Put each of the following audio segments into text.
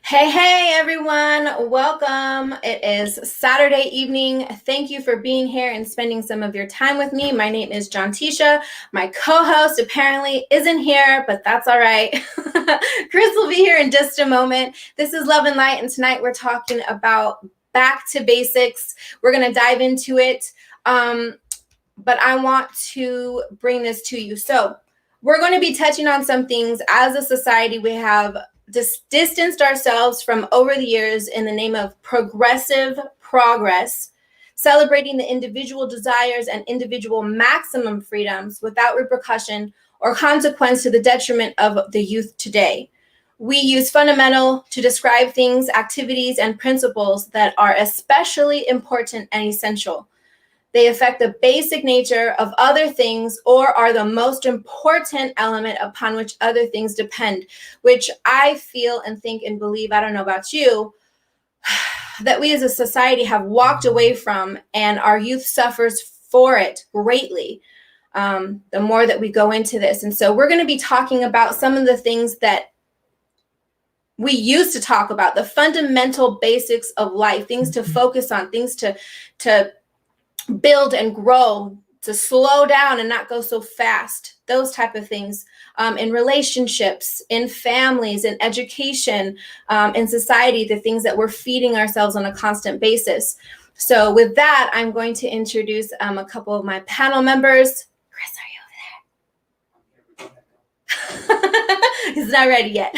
Hey, everyone. Welcome. It is Saturday evening. Thank you for being here and spending some of your time with me. My name is John Tisha. My co-host apparently isn't here, but that's all right. Chris will be here in just a moment. This is Love and Light, and tonight we're talking about back to basics. We're going to dive into it, but I want to bring this to you. So we're going to be touching on some things. As a society, we have distanced ourselves from over the years in the name of progressive progress, celebrating the individual desires and individual maximum freedoms without repercussion or consequence to the detriment of the youth today. We use fundamental to describe things, activities, and principles that are especially important and essential. They affect the basic nature of other things or are the most important element upon which other things depend, which I feel and think and believe, I don't know about you, that we as a society have walked away from, and our youth suffers for it greatly the more that we go into this. And so we're going to be talking about some of the things that we used to talk about, the fundamental basics of life, things to focus on, things to build and grow, to slow down and not go so fast, those type of things, in relationships, in families, in education, in society, the things that we're feeding ourselves on a constant basis. So with that, I'm going to introduce a couple of my panel members. Chris, are you over there? He's not ready yet.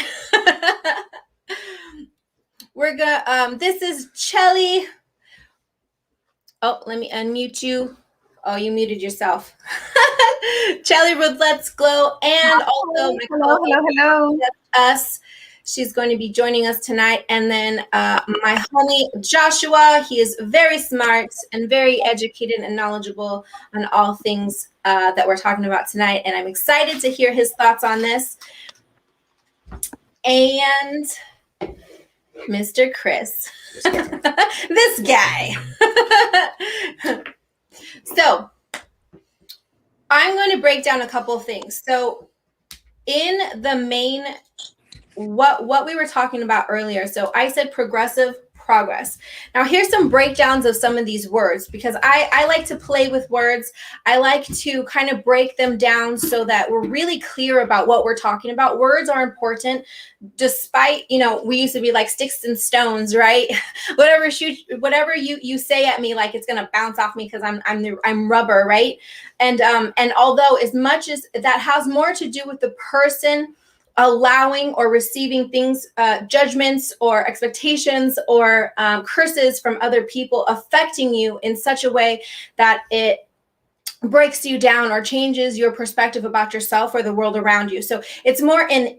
This is Chelly. Oh, let me unmute you. Oh, you muted yourself. Chelly with Let's Glow, and also hello. us. She's going to be joining us tonight. And then my homie Joshua. He is very smart and very educated and knowledgeable on all things that we're talking about tonight. And I'm excited to hear his thoughts on this. And Mr. Chris. This guy. So I'm going to break down a couple of things. So in the main, what we were talking about earlier, so I said progressive progress. Now here's some breakdowns of some of these words, because I like to play with words. I like to kind of break them down so that we're really clear about what we're talking about. Words are important, despite, we used to be like sticks and stones, right? whatever you say at me, like it's gonna bounce off me because I'm rubber, right? And although as much as that has more to do with the person allowing or receiving things, judgments or expectations or curses from other people affecting you in such a way that it breaks you down or changes your perspective about yourself or the world around you. So it's more in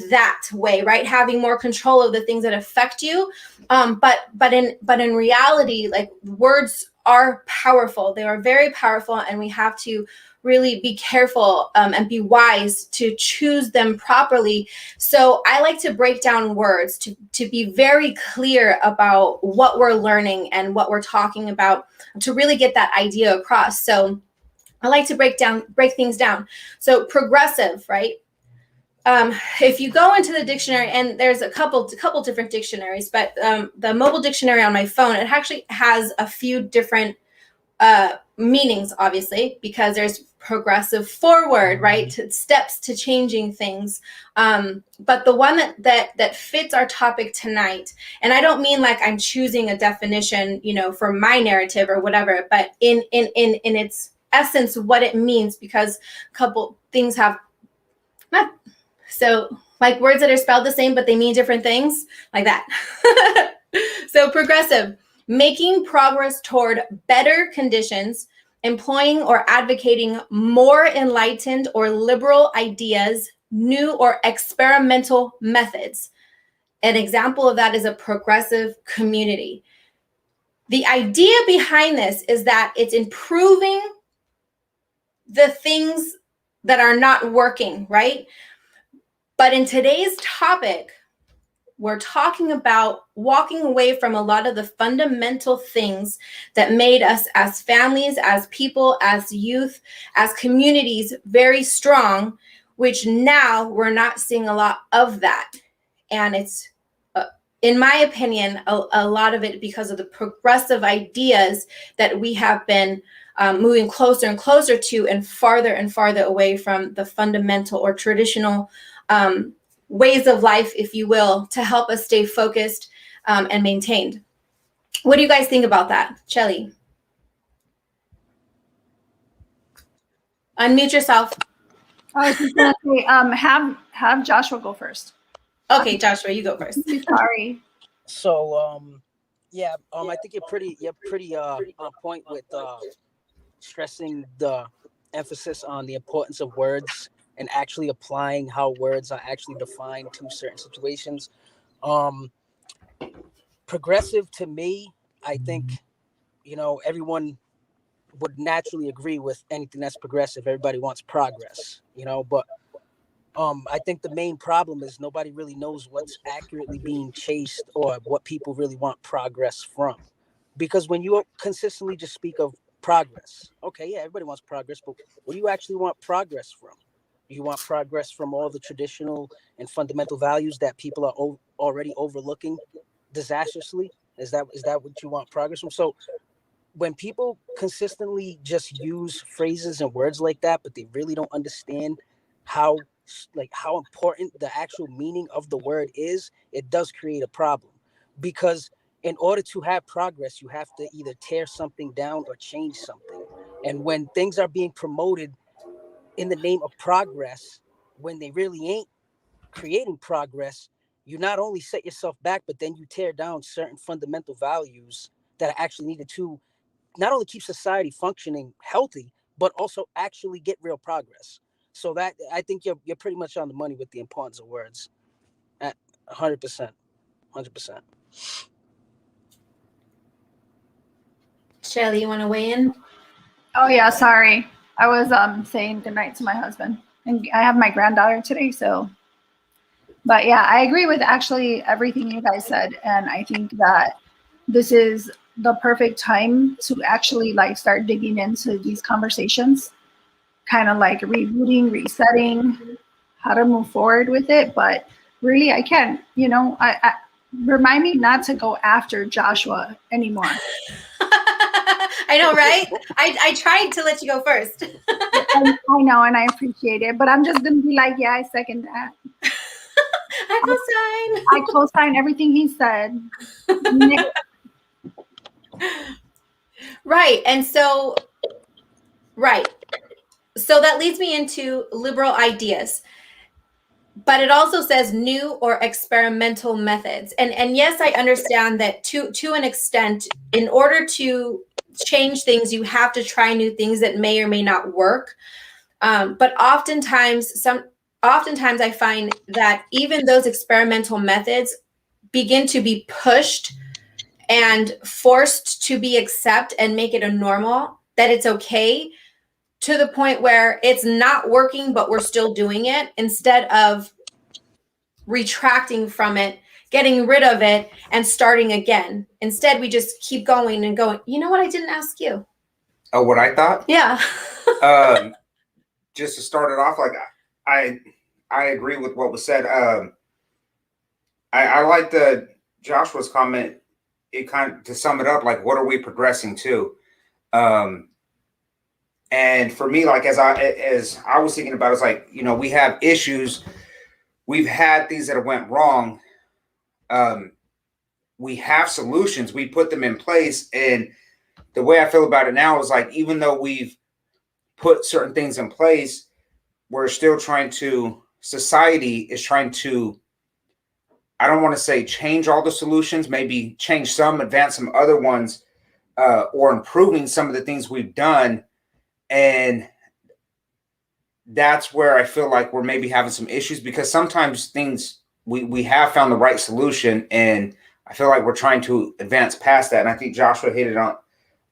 that way, right? Having more control of the things that affect you. But in reality, like, words are powerful. They are very powerful, and we have to really be careful and be wise to choose them properly. So I like to break down words to be very clear about what we're learning and what we're talking about, to really get that idea across. So I like to break things down. So progressive, right? If you go into the dictionary, and there's a couple different dictionaries, but the mobile dictionary on my phone, it actually has a few different meanings, obviously, because there's progressive forward, right? Steps to changing things. But the one that fits our topic tonight, and I don't mean like I'm choosing a definition, for my narrative or whatever, but in its essence, what it means, because a couple things have not, so like words that are spelled the same, but they mean different things, like that. So progressive, making progress toward better conditions, employing or advocating more enlightened or liberal ideas, new or experimental methods. An example of that is a progressive community. The idea behind this is that it's improving the things that are not working, right? But in today's topic, we're talking about walking away from a lot of the fundamental things that made us as families, as people, as youth, as communities very strong, which now we're not seeing a lot of that. And it's in my opinion, a lot of it because of the progressive ideas that we have been moving closer and closer to, and farther away from the fundamental or traditional ways of life, if you will, to help us stay focused and maintained. What do you guys think about that? Shelly? Unmute yourself. I was just gonna say, have Joshua go first. Okay, Joshua, you go first. Sorry. So, yeah, I think you're pretty on point with stressing the emphasis on the importance of words and actually applying how words are actually defined to certain situations. Progressive to me, I think, everyone would naturally agree with anything that's progressive. Everybody wants progress, but I think the main problem is nobody really knows what's accurately being chased or what people really want progress from. Because when you consistently just speak of progress, okay, yeah, everybody wants progress, but what do you actually want progress from? You want progress from all the traditional and fundamental values that people are already overlooking disastrously? Is that what you want progress from? So when people consistently just use phrases and words like that, but they really don't understand how important the actual meaning of the word is, it does create a problem. Because in order to have progress, you have to either tear something down or change something. And when things are being promoted in the name of progress, when they really ain't creating progress, you not only set yourself back, but then you tear down certain fundamental values that are actually needed to not only keep society functioning healthy, but also actually get real progress. So that, I think you're pretty much on the money with the importance of words. At 100%. 100%. Shelly, you want to weigh in? Oh yeah, sorry. I was saying goodnight to my husband, and I have my granddaughter today, so. But yeah, I agree with actually everything you guys said, and I think that this is the perfect time to actually like start digging into these conversations, kind of like rebooting, resetting, how to move forward with it. But really, I can't. I remind me not to go after Joshua anymore. I know, right? I tried to let you go first. I know, and I appreciate it, but I'm just gonna be like, yeah, I second that. I co-sign everything he said. Right. And so, right. So that leads me into liberal ideas. But it also says new or experimental methods. And yes, I understand that to an extent, in order to change things, you have to try new things that may or may not work. But oftentimes I find that even those experimental methods begin to be pushed and forced to be accept and make it a normal, that it's okay, to the point where it's not working, but we're still doing it, instead of retracting from it, getting rid of it, and starting again. Instead, we just keep going and going. You know what? I didn't ask you. Oh, what I thought? Yeah. Just to start it off, like I agree with what was said. I like the Joshua's comment. It kind of, to sum it up, like, what are we progressing to? And for me, like, as I was thinking about it, it's like, we have issues. We've had things that have went wrong. We have solutions. We put them in place. And the way I feel about it now is like, even though we've put certain things in place, we're still society is trying to, I don't want to say change all the solutions, maybe change some, advance some other ones, or improving some of the things we've done. And that's where I feel like we're maybe having some issues, because sometimes things we have found the right solution, and I feel like we're trying to advance past that. And I think Joshua hit it on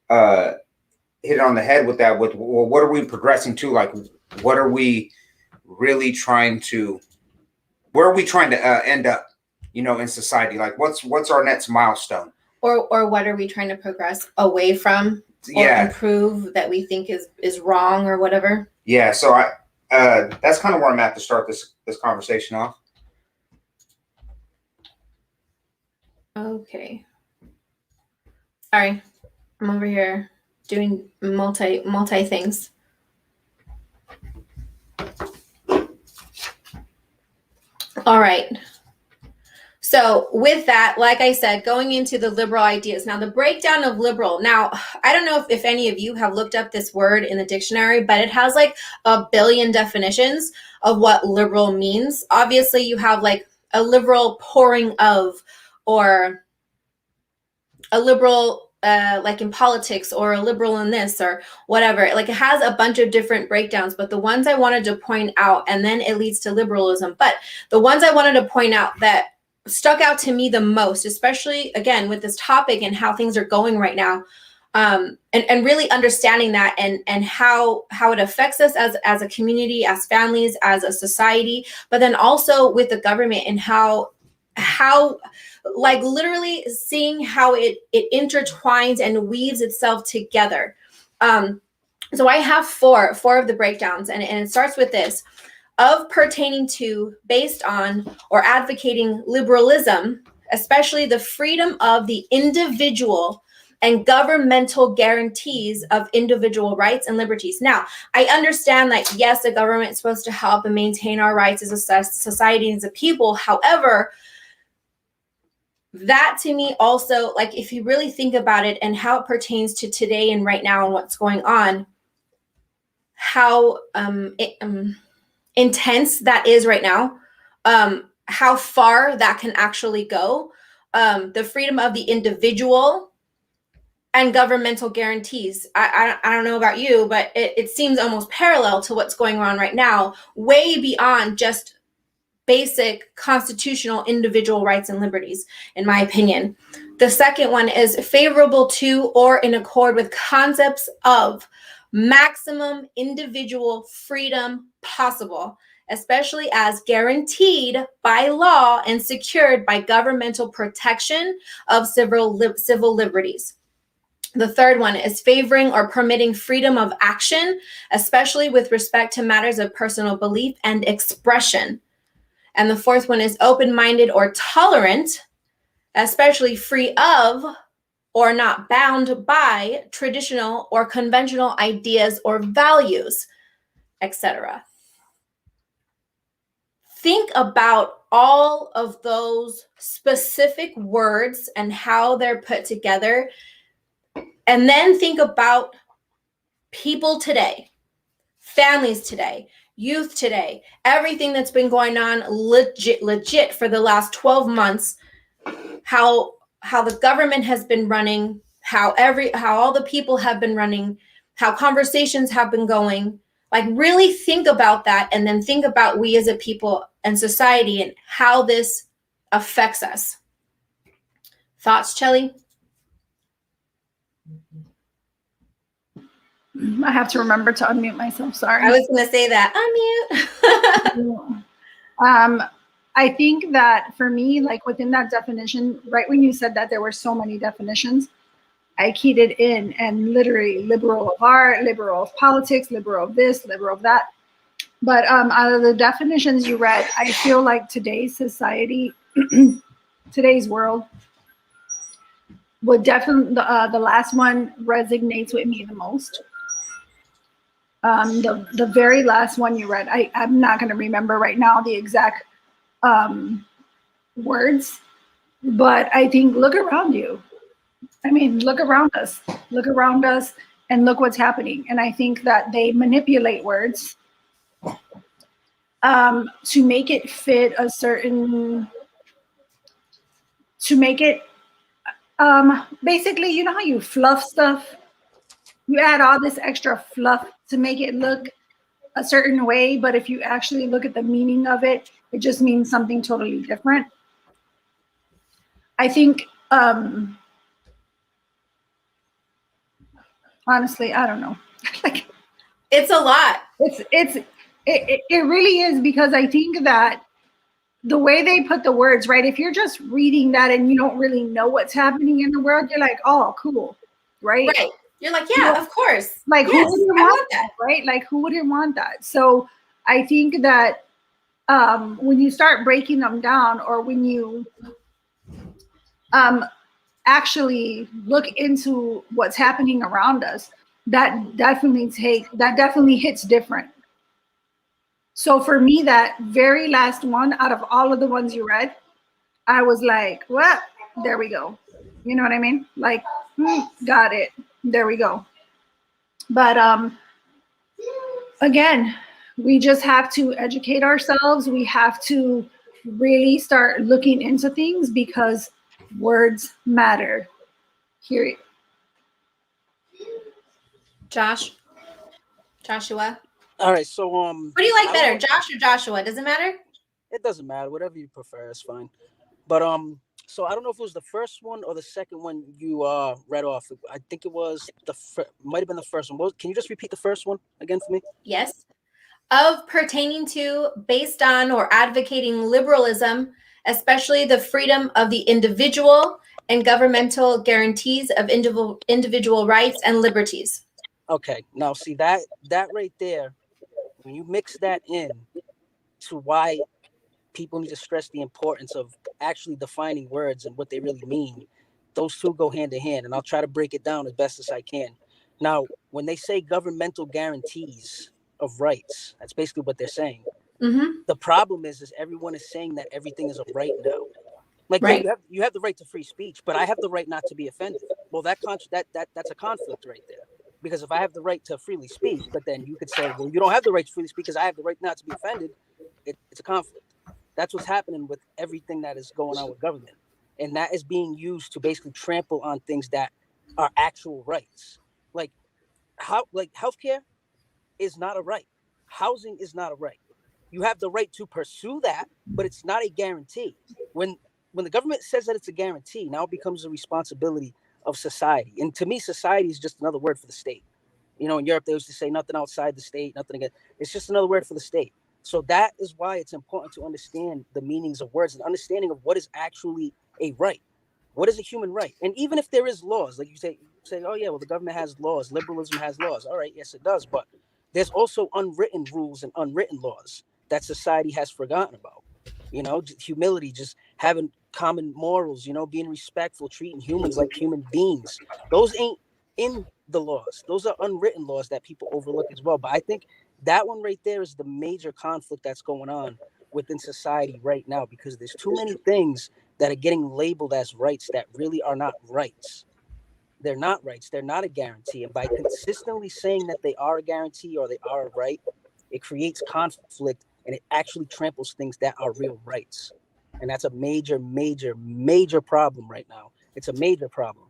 the head with that. With, well, what are we progressing to? Like, what are we really trying to? Where are we trying to end up? In society, like what's our next milestone? Or what are we trying to progress away from? Or improve that we think is wrong or whatever. Yeah. So that's kind of where I'm at to start this conversation off. Okay. Sorry, I'm over here doing multi things. All right. So with that, like I said, going into the liberal ideas. Now, the breakdown of liberal. Now, I don't know if any of you have looked up this word in the dictionary, but it has like a billion definitions of what liberal means. Obviously, you have like a liberal pouring of, or a liberal like in politics, or a liberal in this, or whatever. Like, it has a bunch of different breakdowns, but the ones I wanted to point out, and then it leads to liberalism, but the ones I wanted to point out that stuck out to me the most, especially again with this topic and how things are going right now, and really understanding that, and how it affects us as a community, as families, as a society, but then also with the government, and how like literally seeing how it intertwines and weaves itself together. So I have four of the breakdowns, and it starts with this: of pertaining to, based on, or advocating liberalism, especially the freedom of the individual and governmental guarantees of individual rights and liberties. Now, I understand that, yes, the government is supposed to help and maintain our rights as a society and as a people. However, that to me also, like, if you really think about it and how it pertains to today and right now and what's going on, how intense that is right now, how far that can actually go, the freedom of the individual and governmental guarantees. I don't know about you, but it seems almost parallel to what's going on right now, way beyond just basic constitutional individual rights and liberties, in my opinion. The second one is favorable to or in accord with concepts of maximum individual freedom possible, especially as guaranteed by law and secured by governmental protection of civil liberties. The third one is favoring or permitting freedom of action, especially with respect to matters of personal belief and expression. And the fourth one is open-minded or tolerant, especially free of or not bound by traditional or conventional ideas or values, etc. Think about all of those specific words and how they're put together, and then think about people today, families today, youth today, everything that's been going on legit for the last 12 months, how the government has been running, how all the people have been running, how conversations have been going. Like, really think about that, and then think about we as a people and society and how this affects us. Thoughts, Chelly? I have to remember to unmute myself. Sorry. I was going to say that. Unmute. I think that for me, like within that definition, right when you said that there were so many definitions, I keyed it in, and literally liberal of art, liberal of politics, liberal of this, liberal of that. But out of the definitions you read, I feel like today's society, today's world, would definitely, the last one resonates with me the most. The very last one you read, I'm not going to remember right now the exact words, but I think look around you. I mean, look around us and look what's happening. And I think that they manipulate words to make it fit a certain, to make it, basically, you know how you fluff stuff? You add all this extra fluff to make it look a certain way, but if you actually look at the meaning of it, it just means something totally different. I think, honestly, I don't know. Like, It's a lot. It really is, because I think that the way they put the words, right? If you're just reading that and you don't really know what's happening in the world, you're like, oh, cool, right? Right. You're like, yeah, of course. Like, yes, who wouldn't want that, right? Like, who wouldn't want that? So I think that when you start breaking them down, or when you actually look into what's happening around us, that definitely hits different. So for me, that very last one out of all of the ones you read, I was like, well, there we go. You know what I mean? Like, got it. There we go. But again, we just have to educate ourselves. We have to really start looking into things because words matter. Period. Joshua. All right, so What do you like better, Josh or Joshua? Does it matter? It doesn't matter. Whatever you prefer is fine. But so I don't know if it was the first one or the second one you read off. I think it was might have been the first one. Can you just repeat the first one again for me? Yes. Of pertaining to, based on, or advocating liberalism, especially the freedom of the individual and governmental guarantees of individual rights and liberties. Okay. Now see that right there, when you mix that in to why people need to stress the importance of actually defining words and what they really mean, those two go hand in hand, and I'll try to break it down as best as I can. Now, when they say governmental guarantees of rights, that's basically what they're saying. Mm-hmm. The problem is everyone is saying that everything is a right now. Like, right. yeah, you have the right to free speech, but I have the right not to be offended. Well, that's a conflict right there. Because if I have the right to freely speak, but then you could say, well, you don't have the right to freely speak because I have the right not to be offended, it's a conflict. That's what's happening with everything that is going on with government. And that is being used to basically trample on things that are actual rights. Like healthcare is not a right. Housing is not a right. You have the right to pursue that, but it's not a guarantee. When the government says that it's a guarantee, now it becomes a responsibility of society. And to me, society is just another word for the state. You know, in Europe, they used to say nothing outside the state, nothing again. It's just another word for the state. So that is why it's important to understand the meanings of words and understanding of what is actually a right. What is a human right? And even if there is laws, like you say, oh yeah, well, the government has laws, liberalism has laws. All right, yes, it does. But there's also unwritten rules and unwritten laws that society has forgotten about. You know, humility, just having common morals, you know, being respectful, treating humans like human beings. Those ain't in the laws. Those are unwritten laws that people overlook as well. But I think that one right there is the major conflict that's going on within society right now, because there's too many things that are getting labeled as rights that really are not rights. They're not rights. They're not a guarantee. And by consistently saying that they are a guarantee or they are a right, it creates conflict and it actually tramples things that are real rights. And that's a major, major, major problem right now. It's a major problem.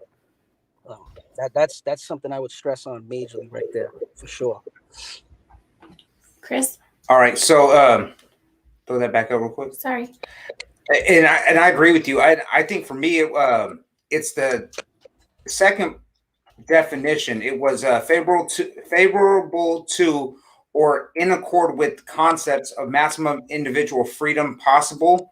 That's something I would stress on majorly right there, for sure. Chris? All right. So throw that back up real quick. Sorry. And I agree with you. I think for me, it's the second definition. It was favorable to or in accord with concepts of maximum individual freedom possible,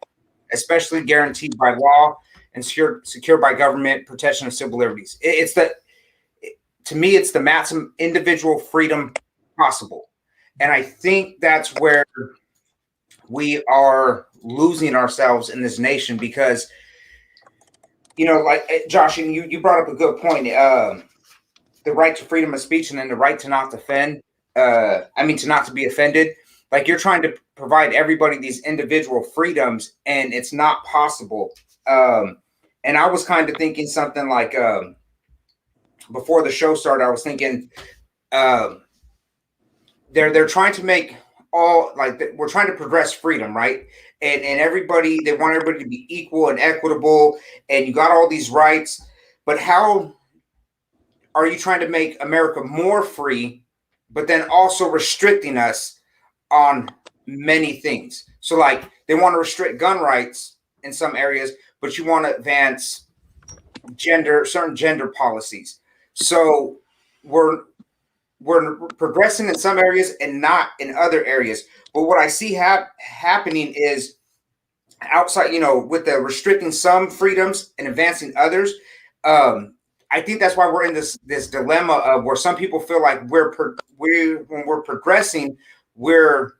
especially guaranteed by law and secured by government protection of civil liberties. To me, it's the maximum individual freedom possible. And I think that's where we are losing ourselves in this nation because, you know, like Josh, you brought up a good point. The right to freedom of speech and then the right to not offend. To not to be offended. Like you're trying to provide everybody these individual freedoms, and it's not possible. And I was kind of thinking something like before the show started. I was thinking they're trying to make we're trying to progress freedom, right? And they want everybody to be equal and equitable, and you got all these rights, but how are you trying to make America more free, but then also restricting us on many things? So like they want to restrict gun rights in some areas, but you want to advance certain gender policies. So we're progressing in some areas and not in other areas. But what I see happening is outside, you know, with the restricting some freedoms and advancing others. I think that's why we're in this dilemma of where some people feel like when we're progressing, we're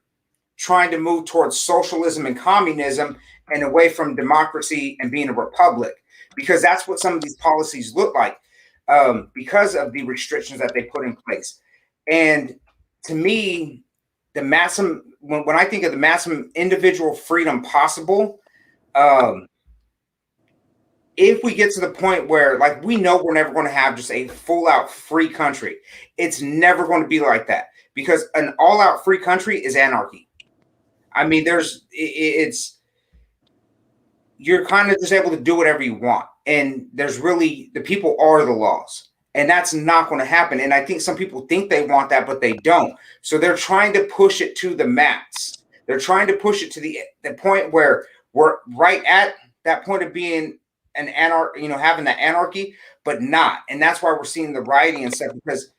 trying to move towards socialism and communism and away from democracy and being a republic. because that's what some of these policies look like, because of the restrictions that they put in place. And to me, the maximum, when I think of the maximum individual freedom possible, if we get to the point where, like, we know we're never going to have just a full out free country, it's never going to be like that, because an all out free country is anarchy. I mean, you're kind of just able to do whatever you want. And there's really, the people are the laws. And that's not going to happen. And I think some people think they want that, but they don't. So they're trying to push it to the max. They're trying to push it to the point where we're right at that point of being an having that anarchy, but not. And that's why we're seeing the rioting and stuff, because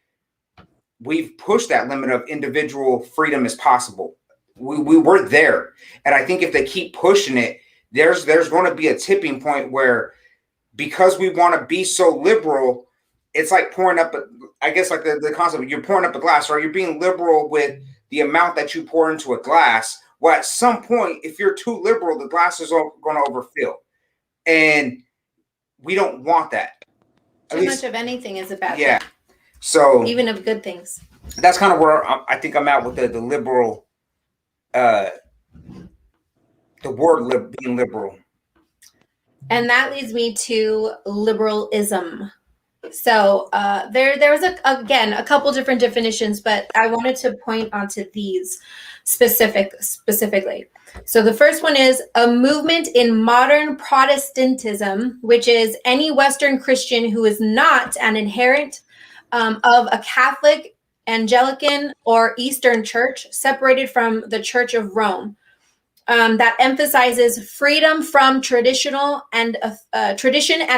we've pushed that limit of individual freedom as possible. We were there. And I think if they keep pushing it, there's going to be a tipping point where, because we want to be so liberal, it's like pouring up, I guess, like the concept of you're pouring up a glass, right? You're being liberal with the amount that you pour into a glass. Well, at some point, if you're too liberal, the glass is going to overfill. And we don't want that. Too much of anything is a bad thing. So even of good things. That's kind of where I think I'm at with the liberal, the word being liberal. And that leads me to liberalism. So there was a couple different definitions, but I wanted to point onto these specifically. So the first one is a movement in modern Protestantism, which is any Western Christian who is not an adherent of a Catholic, Anglican, or Eastern church, separated from the Church of Rome. That emphasizes freedom from tradition and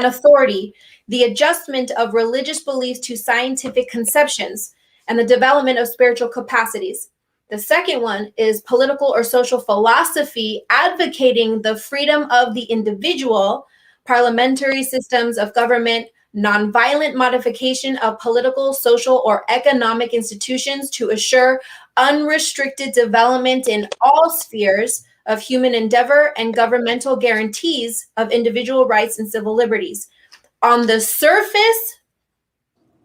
authority, the adjustment of religious beliefs to scientific conceptions, and the development of spiritual capacities. The second one is political or social philosophy, advocating the freedom of the individual, parliamentary systems of government, nonviolent modification of political, social, or economic institutions to assure unrestricted development in all spheres of human endeavor, and governmental guarantees of individual rights and civil liberties. On the surface,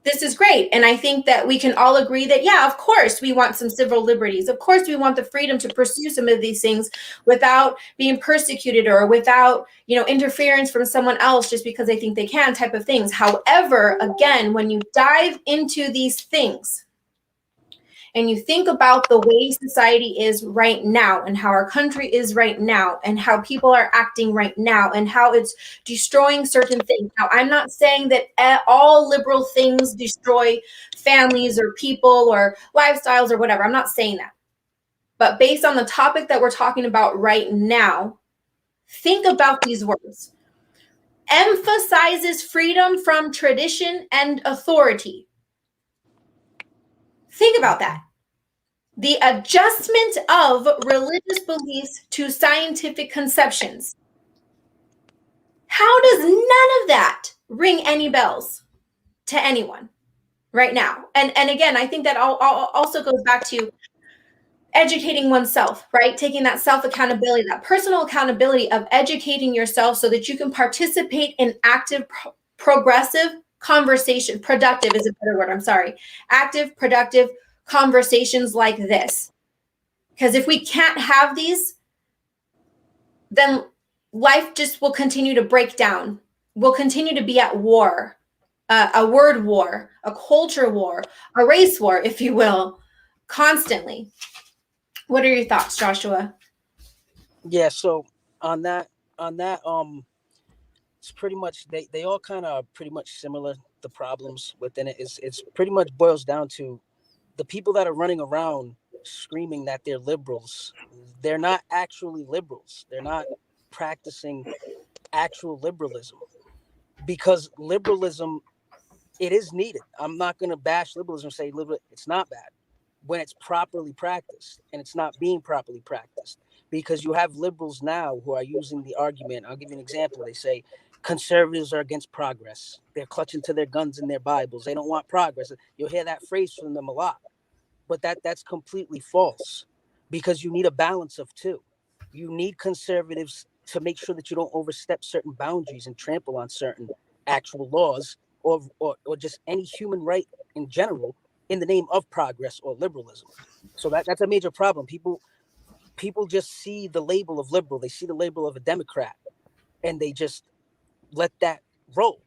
this is great. And I think that we can all agree that, yeah, of course, we want some civil liberties. Of course, we want the freedom to pursue some of these things without being persecuted or without, interference from someone else just because they think they can, type of things. However, again, when you dive into these things, and you think about the way society is right now and how our country is right now and how people are acting right now and how it's destroying certain things. Now, I'm not saying that all liberal things destroy families or people or lifestyles or whatever. I'm not saying that. But based on the topic that we're talking about right now, think about these words. Emphasizes freedom from tradition and authority. Think about that. The adjustment of religious beliefs to scientific conceptions. How does none of that ring any bells to anyone right now? And again, I think that also goes back to educating oneself, right? Taking that self-accountability, that personal accountability of educating yourself so that you can participate in active, progressive conversation. Productive is a better word, I'm sorry. Active, productive conversations like this. Because if we can't have these, then life just will continue to break down. We'll continue to be at war, a word war, a culture war, a race war, if you will, constantly. What are your thoughts, Joshua? Yeah, so on that, it's pretty much they all kind of pretty much similar. The problems within it it's pretty much boils down to the people that are running around screaming that they're liberals. They're not actually liberals. They're not practicing actual liberalism, because liberalism, it is needed. I'm not going to bash liberalism and say it's not bad when it's properly practiced, and it's not being properly practiced, because you have liberals now who are using the argument. I'll give you an example. They say conservatives are against progress. They're clutching to their guns and their Bibles. They don't want progress. You'll hear that phrase from them a lot. But that's completely false, because you need a balance of two. You need conservatives to make sure that you don't overstep certain boundaries and trample on certain actual laws or just any human right in general in the name of progress or liberalism. So that's a major problem. People just see the label of liberal, they see the label of a Democrat, and they just let that roll.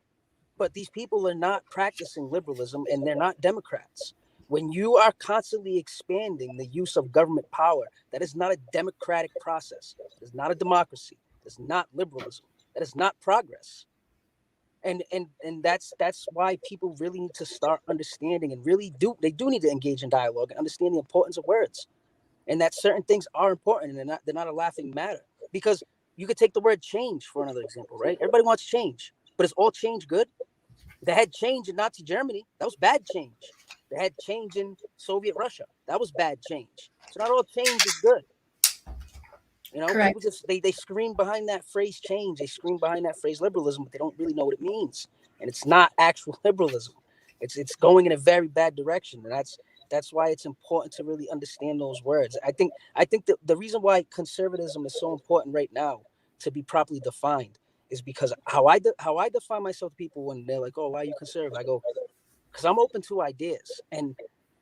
But these people are not practicing liberalism, and they're not Democrats. When you are constantly expanding the use of government power, that is not a democratic process. It is not a democracy. It is not liberalism. That is not progress. And that's why people really need to start understanding, and really do need to engage in dialogue and understand the importance of words, and that certain things are important, and they're not a laughing matter. Because you could take the word change for another example, right? Everybody wants change, but is all change good? They had change in Nazi Germany. That was bad change. They had change in Soviet Russia. That was bad change. So not all change is good. You know, Correct. people just they scream behind that phrase change. They scream behind that phrase liberalism, but they don't really know what it means. And it's not actual liberalism. It's going in a very bad direction. And that's why it's important to really understand those words. I think that the reason why conservatism is so important right now to be properly defined is because how I define myself to people when they're like, "Oh, why are you conservative?" I go, because I'm open to ideas, and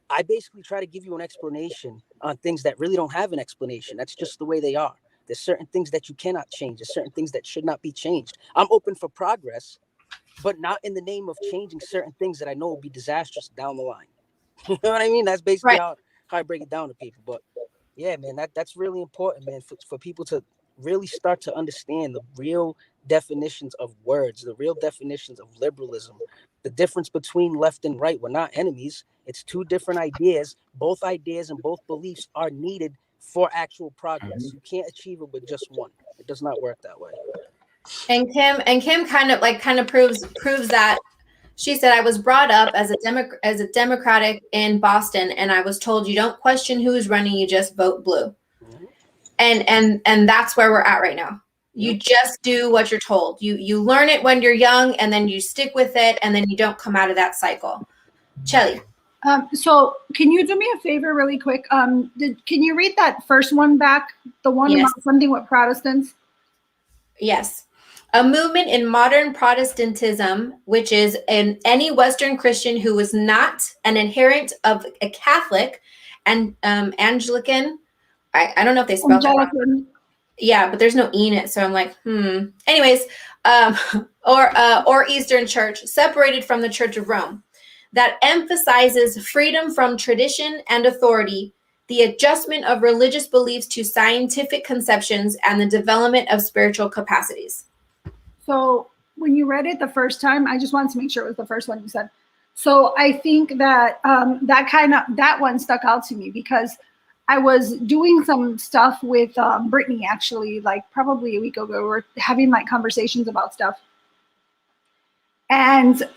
I basically try to give you an explanation on things that really don't have an explanation. That's just the way they are. There's certain things that you cannot change. There's certain things that should not be changed. I'm open for progress, but not in the name of changing certain things that I know will be disastrous down the line. You know what I mean? That's basically Right. how I break it down to people. But yeah, man, that's really important, man, for people to really start to understand the real definitions of words, the real definitions of liberalism, the difference between left and right. We're not enemies. It's two different ideas. Both ideas and both beliefs are needed for actual progress. You can't achieve it with just one. It does not work that way. And Kim kind of proves that. She said, I was brought up as a Democratic in Boston, and I was told you don't question who is running, you just vote blue. Mhm. And that's where we're at right now. You Yep. just do what you're told. You learn it when you're young, and then you stick with it, and then you don't come out of that cycle. Chelly. So can you do me a favor really quick? Can you read that first one back? The one Yes. about something with Protestants? Yes. A movement in modern Protestantism, which is any Western Christian who is not an adherent of a Catholic and Anglican. I don't know if they spelled that wrong. Yeah, but there's no E in it, so I'm like, Anyways, or Eastern Church, separated from the Church of Rome, that emphasizes freedom from tradition and authority, the adjustment of religious beliefs to scientific conceptions, and the development of spiritual capacities. So when you read it the first time, I just wanted to make sure it was the first one you said. So I think that that one stuck out to me because I was doing some stuff with Brittany, actually, like probably a week ago. We were having like conversations about stuff. And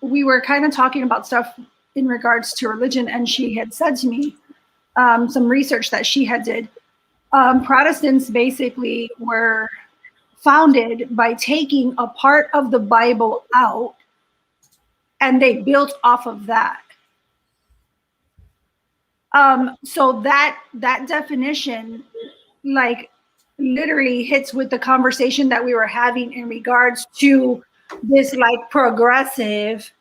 we were kind of talking about stuff in regards to religion. And she had said to me some research that she had did. Protestants basically were founded by taking a part of the Bible out, and they built off of that. So that definition, like, literally hits with the conversation that we were having in regards to this like progressive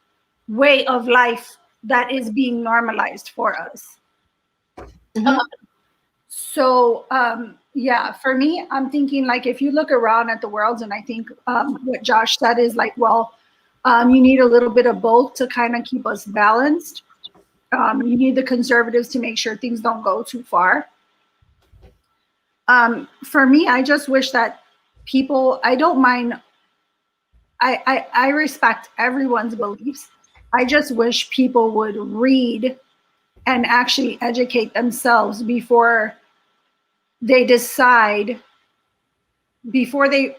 way of life that is being normalized for us. Mm-hmm. So yeah, for me, I'm thinking like if you look around at the world, and I think what Josh said is like, well, you need a little bit of both to kind of keep us balanced. You need the conservatives to make sure things don't go too far. For me, I just wish that people, I don't mind, I respect everyone's beliefs. I just wish people would read and actually educate themselves before they decide, before they,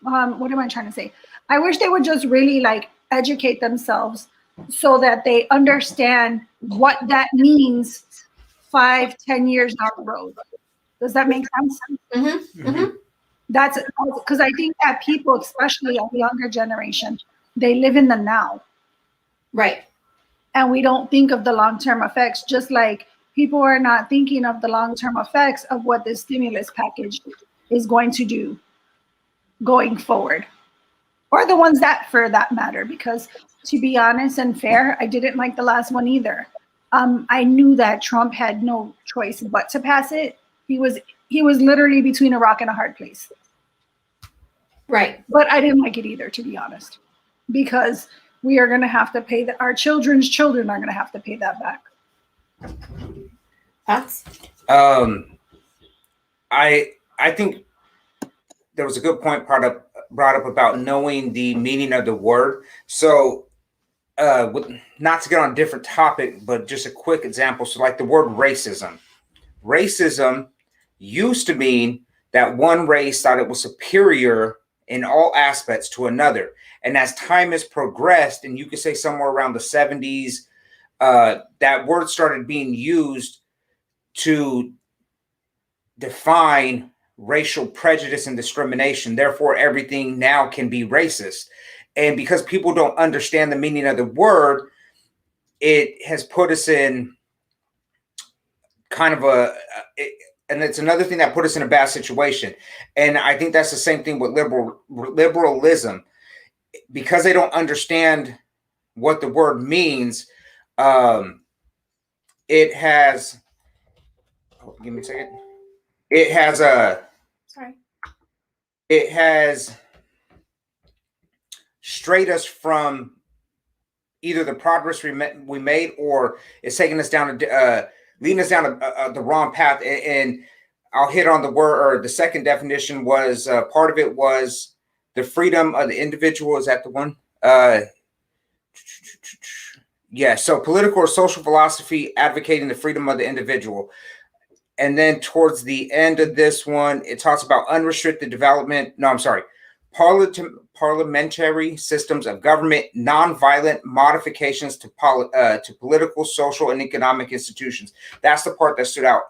what am I trying to say? I wish they would just really like educate themselves so that they understand what that means 5-10 years down the road. Does that make sense? Mm-hmm. Mm-hmm. That's because I think that people, especially a younger generation, they live in the now. Right. And we don't think of the long-term effects, just like people are not thinking of the long-term effects of what this stimulus package is going to do going forward, or the ones that, for that matter, because to be honest and fair, I didn't like the last one either. I knew that Trump had no choice but to pass it. He was literally between a rock and a hard place. Right. But I didn't like it either, to be honest, because we are going to have to pay that. Our children's children are going to have to pay that back. That's I think there was a good point brought up about knowing the meaning of the word. So not to get on a different topic, but just a quick example. So like the word racism. Racism used to mean that one race thought it was superior in all aspects to another. And as time has progressed, and you could say somewhere around the 70s, that word started being used to define racial prejudice and discrimination. Therefore, everything now can be racist. And because people don't understand the meaning of the word, it has put us in kind of and it's another thing that put us in a bad situation. And I think that's the same thing with liberalism. Because they don't understand what the word means, it has, give me a second. It has strayed us from either the progress we made, or it's taking us down, leading us down the wrong path. And I'll hit on the word, or the second definition was, part of it was the freedom of the individual. Is that the one? Yeah. So political or social philosophy advocating the freedom of the individual. And then towards the end of this one, it talks about unrestricted development. No, I'm sorry. Parliamentary systems of government, nonviolent modifications to political, social, and economic institutions. That's the part that stood out,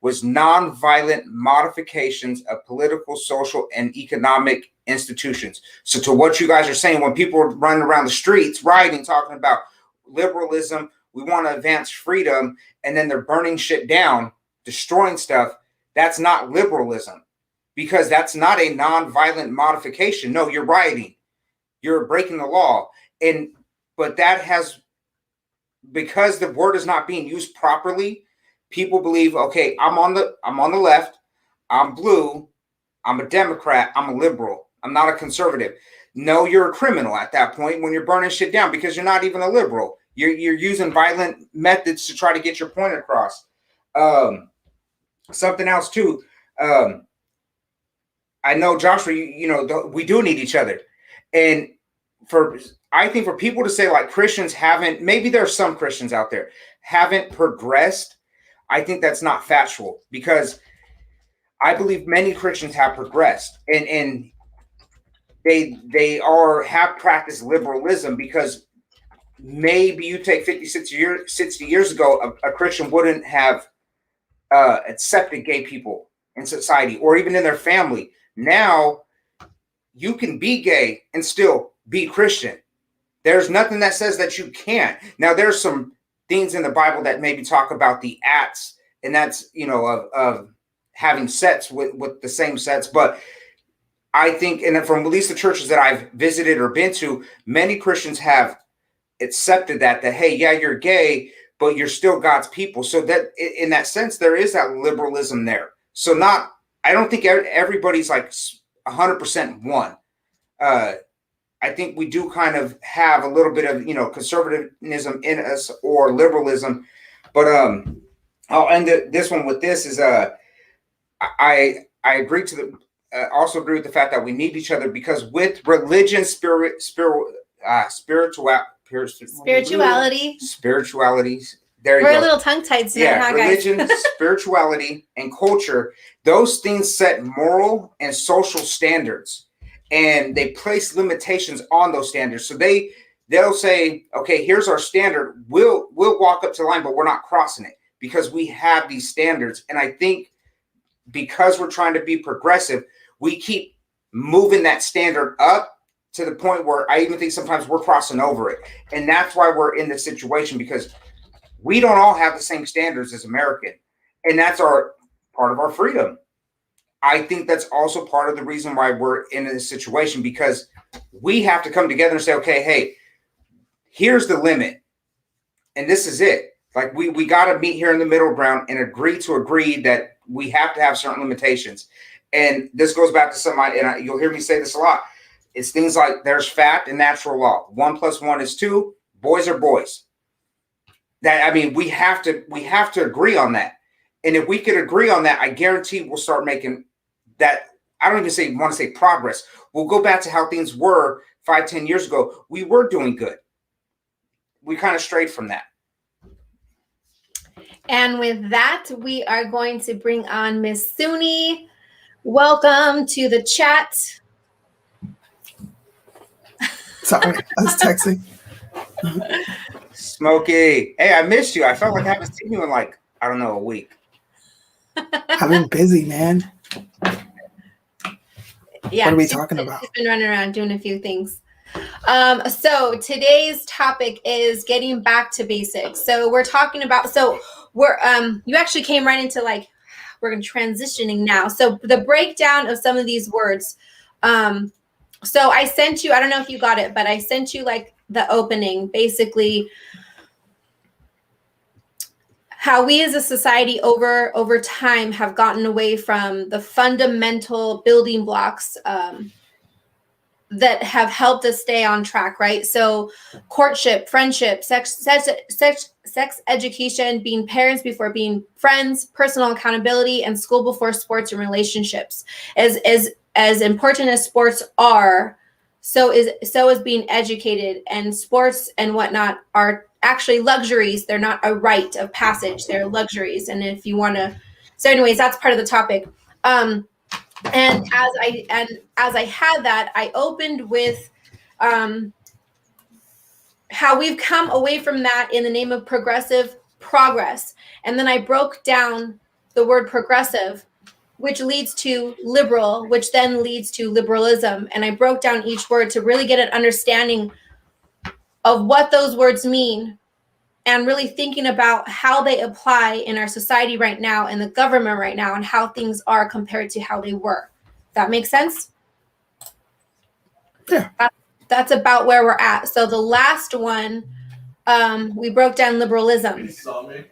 was nonviolent modifications of political, social, and economic institutions. So to what you guys are saying, when people are running around the streets, rioting, talking about liberalism, we want to advance freedom, and then they're burning shit down, destroying stuff, that's not liberalism, because that's not a non-violent modification. No, you're rioting, you're breaking the law. But that has, because the word is not being used properly, people believe, okay, I'm on the left, I'm blue, I'm a Democrat, I'm a liberal, I'm not a conservative. No, you're a criminal at that point when you're burning shit down, because you're not even a liberal. You're using violent methods to try to get your point across. Something else too. I know, Joshua, we do need each other. And I think for people to say like Christians haven't, maybe there are some Christians out there, haven't progressed, I think that's not factual, because I believe many Christians have progressed, and they have practiced liberalism, because maybe you take 60 years ago, a Christian wouldn't have accepted gay people in society or even in their family. Now you can be gay and still be Christian. There's nothing that says that you can't. Now there's some things in the Bible that maybe talk about the acts, and that's, of having sex with the same sex. But I think, and from at least the churches that I've visited or been to, many Christians have accepted that, hey, yeah, you're gay, but you're still God's people. So that in that sense, there is that liberalism there. So I don't think everybody's like 100% one. I think we do kind of have a little bit of, conservatism in us, or liberalism. But I'll end this one with this: is I agree also agree with the fact that we need each other, because with religion, spirituality. There you go. We're a little tongue-tied tonight, yeah, religion, spirituality, and culture. Those things set moral and social standards, and they place limitations on those standards. So they'll say, okay, here's our standard. We'll walk up to the line, but we're not crossing it, because we have these standards. And I think because we're trying to be progressive, we keep moving that standard up to the point where I even think sometimes we're crossing over it. And that's why we're in this situation, because We don't all have the same standards as American, and that's our part of our freedom. I think that's also part of the reason why we're in this situation, because we have to come together and say, okay, hey, here's the limit, and this is it. Like we got to meet here in the middle ground and agree that we have to have certain limitations. And this goes back to somebody, and you'll hear me say this a lot. It's things like there's fact and natural law. 1 + 1 is 2. Boys are boys. That, I mean, we have to agree on that. And if we could agree on that, I guarantee we'll start making that. I don't even want to say progress. We'll go back to how things were 5-10 years ago. We were doing good. We kind of strayed from that. And with that, we are going to bring on Miss Suni. Welcome to the chat. Sorry, I was texting. Smokey, hey, I missed you. I felt like I haven't seen you in like, I don't know, a week. I've been busy, man. Yeah, what are we talking about? She's been running around doing a few things. So today's topic is getting back to basics. So we're talking about, you actually came right into like, we're transitioning now. So the breakdown of some of these words. So I sent you, I don't know if you got it, but I sent you like the opening, basically how we as a society over time have gotten away from the fundamental building blocks that have helped us stay on track, right? So courtship, friendship, sex education, being parents before being friends, personal accountability, and school before sports and relationships. As important as sports are, so is being educated, and sports and whatnot are actually luxuries. They're not a rite of passage. They're luxuries. And if you want to, so anyways, that's part of the topic. And as I had that, I opened with how we've come away from that in the name of progressive progress. And then I broke down the word progressive, which leads to liberal, which then leads to liberalism. And I broke down each word to really get an understanding of what those words mean, and really thinking about how they apply in our society right now and the government right now, and how things are compared to how they were. That makes sense? Yeah. That's about where we're at. So the last one, we broke down liberalism. You saw me?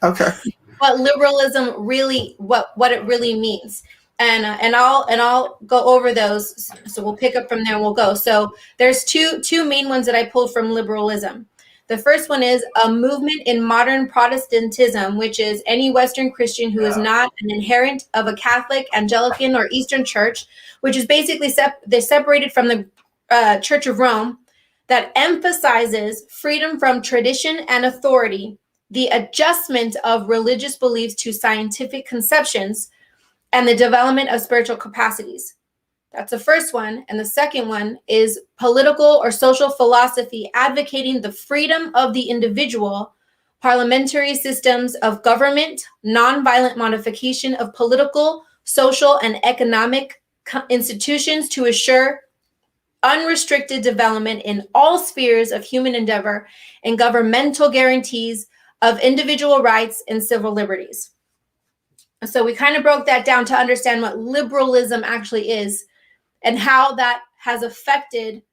Okay. What liberalism really, what it really means. And I'll go over those. So we'll pick up from there and we'll go. So there's two main ones that I pulled from liberalism. The first one is a movement in modern Protestantism, which is any Western Christian who is not an adherent of a Catholic, Anglican, or Eastern church, which is basically they're separated from the Church of Rome, that emphasizes freedom from tradition and authority, the adjustment of religious beliefs to scientific conceptions, and the development of spiritual capacities. That's the first one. And the second one is political or social philosophy advocating the freedom of the individual, parliamentary systems of government, nonviolent modification of political, social, and economic institutions to assure unrestricted development in all spheres of human endeavor, and governmental guarantees of individual rights and civil liberties. So we kind of broke that down to understand what liberalism actually is and how that has affected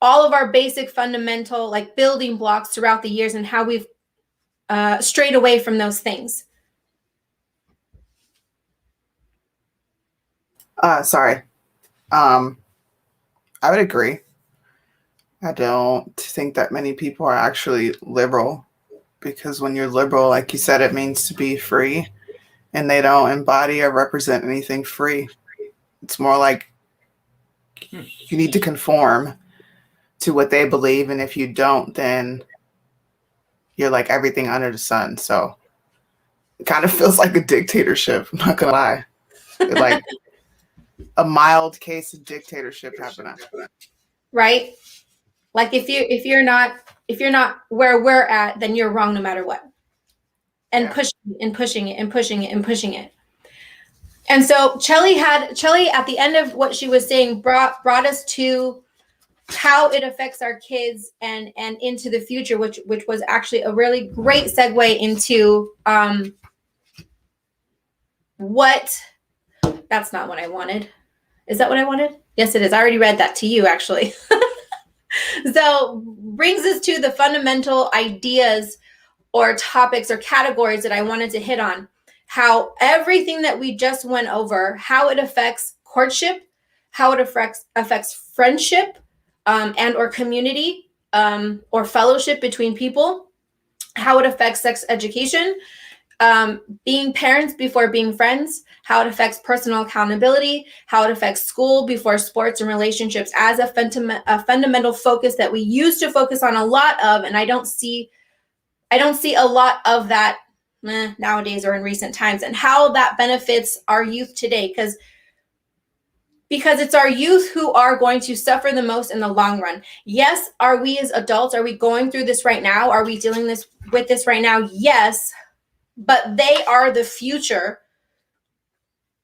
all of our basic fundamental like building blocks throughout the years, and how we've strayed away from those things. Sorry. I would agree. I don't think that many people are actually liberal, because when you're liberal, like you said, it means to be free, and they don't embody or represent anything free. It's more like you need to conform to what they believe, and if you don't, then you're like everything under the sun. So it kind of feels like a dictatorship. I'm not gonna lie. It's like a mild case of dictatorship happening. Right? Like if you're not where we're at, then you're wrong no matter what. And pushing it. And so Chelly at the end of what she was saying brought us to how it affects our kids and into the future, which was actually a really great segue into what that's not what I wanted. Is that what I wanted? Yes, it is. I already read that to you, actually. So brings us to the fundamental ideas or topics or categories that I wanted to hit on. How everything that we just went over, how it affects courtship, how it affects friendship, and or community, or fellowship between people, how it affects sex education, being parents before being friends, how it affects personal accountability, how it affects school before sports and relationships as a fundamental focus that we used to focus on a lot of, and I don't see a lot of that nowadays or in recent times, and how that benefits our youth today, because it's our youth who are going to suffer the most in the long run. Yes, are we as adults, are we going through this right now? Are we dealing with this right now? Yes, but they are the future.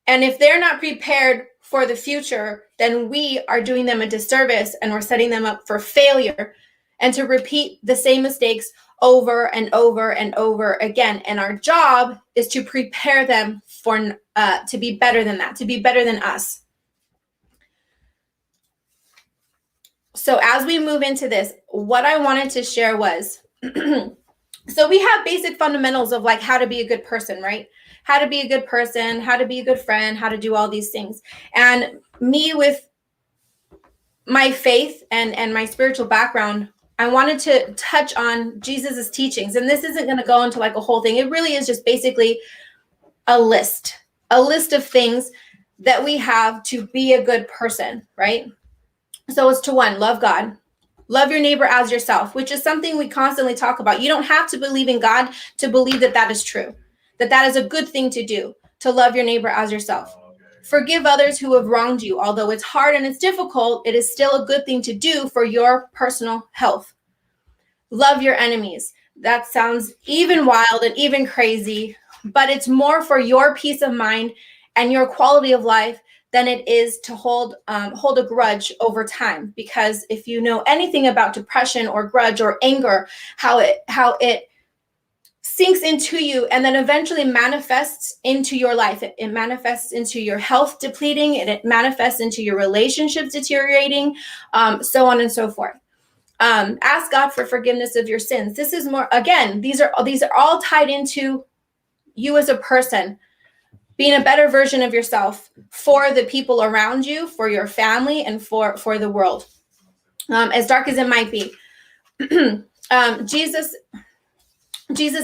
And if they're not prepared for the future, then we are doing them a disservice, and we're setting them up for failure and to repeat the same mistakes over and over and over again. And our job is to prepare them for to be better than that, to be better than us. So as we move into this, what I wanted to share was, so we have basic fundamentals of like how to be a good person, right? How to be a good person, how to be a good friend, how to do all these things. And me, with my faith and my spiritual background, I wanted to touch on Jesus's teachings. And this isn't going to go into like a whole thing. It really is just basically a list of things that we have to be a good person, right? So it's to one, love God, love your neighbor as yourself, which is something we constantly talk about. You don't have to believe in God to believe that that is true, that that is a good thing to do, to love your neighbor as yourself. Forgive others who have wronged you. Although it's hard and it's difficult, it is still a good thing to do for your personal health. Love your enemies. That sounds even wild and even crazy, but it's more for your peace of mind and your quality of life than it is to hold a grudge over time. Because if you know anything about depression or grudge or anger, how it sinks into you and then eventually manifests into your life. It manifests into your health depleting, it manifests into your relationships deteriorating, so on and so forth. Ask God for forgiveness of your sins. This is more, again, these are all tied into you as a person, being a better version of yourself for the people around you, for your family, and for the world. As dark as it might be. Jesus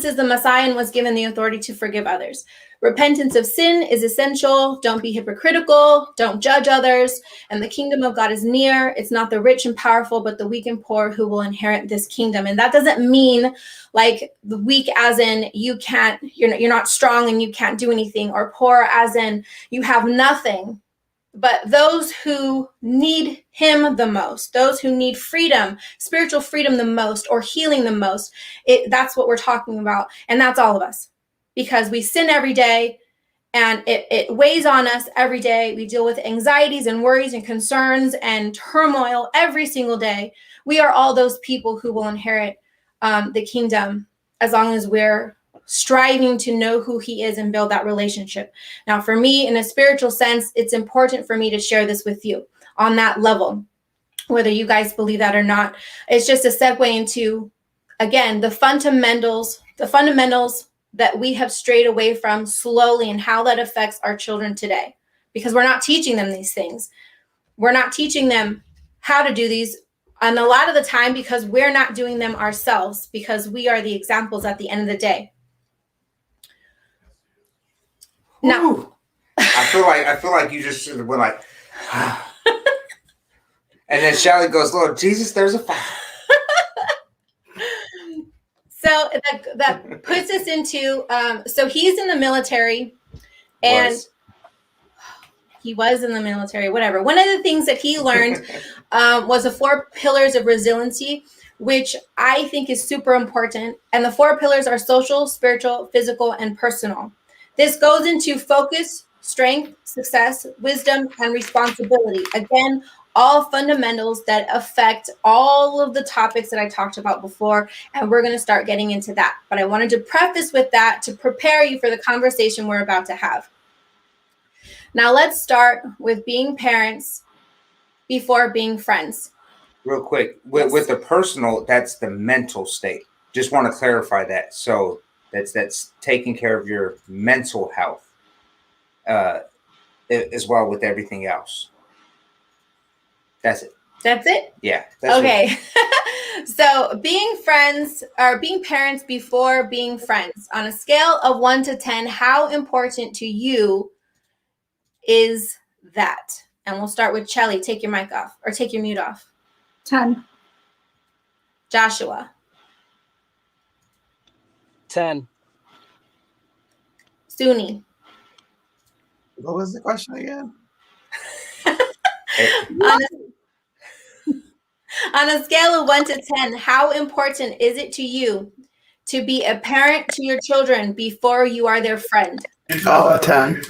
is the Messiah and was given the authority to forgive others. Repentance of sin is essential. Don't be hypocritical. Don't judge others. And the kingdom of God is near. It's not the rich and powerful, but the weak and poor who will inherit this kingdom. And that doesn't mean like the weak as in you're not strong and you can't do anything, or poor as in you have nothing. But those who need him the most, those who need freedom, spiritual freedom the most, or healing the most, that's what we're talking about. And that's all of us, because we sin every day and it weighs on us every day. We deal with anxieties and worries and concerns and turmoil every single day. We are all those people who will inherit the kingdom as long as we're striving to know who he is and build that relationship. Now, for me, in a spiritual sense, it's important for me to share this with you on that level, whether you guys believe that or not. It's just a segue into, again, the fundamentals that we have strayed away from slowly and how that affects our children today, because we're not teaching them these things. We're not teaching them how to do these. And a lot of the time, because we're not doing them ourselves, because we are the examples at the end of the day. No, I feel like you just went like, and then Shelly goes, Lord Jesus, there's a fire. So that puts us into, so he's in the military, and he was in the military, whatever. One of the things that he learned was the 4 pillars of resiliency, which I think is super important. And the 4 pillars are social, spiritual, physical, and personal. This goes into focus, strength, success, wisdom, and responsibility. Again, all fundamentals that affect all of the topics that I talked about before, and we're going to start getting into that. But I wanted to preface with that to prepare you for the conversation we're about to have. Now let's start with being parents before being friends. Real quick, with the personal, that's the mental state. Just want to clarify that. So that's taking care of your mental health as well with everything else. That's it. That's it? Yeah. That's okay. So being friends or being parents before being friends, on a scale of 1 to 10, how important to you is that? And we'll start with Chelly. Take your mic off or take your mute off. 10. Joshua. 10. Suni. What was the question again? On a scale of 1 to 10, how important is it to you to be a parent to your children before you are their friend? Oh, a 10.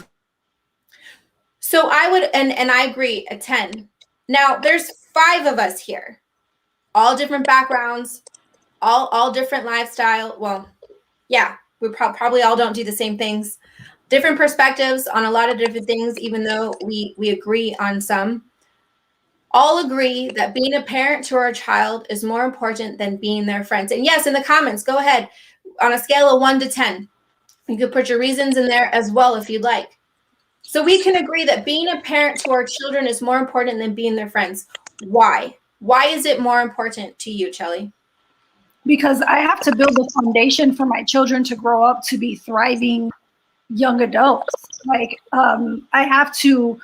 So I would, and I agree, a 10. Now, there's 5 of us here, all different backgrounds, all different lifestyle. Well, yeah, we probably all don't do the same things. Different perspectives on a lot of different things, even though we agree on some. All agree that being a parent to our child is more important than being their friends. And yes, in the comments, go ahead. On a scale of 1 to 10, you could put your reasons in there as well if you'd like. So we can agree that being a parent to our children is more important than being their friends. Why? Why is it more important to you, Chelly? Because I have to build a foundation for my children to grow up to be thriving young adults. Like, I have to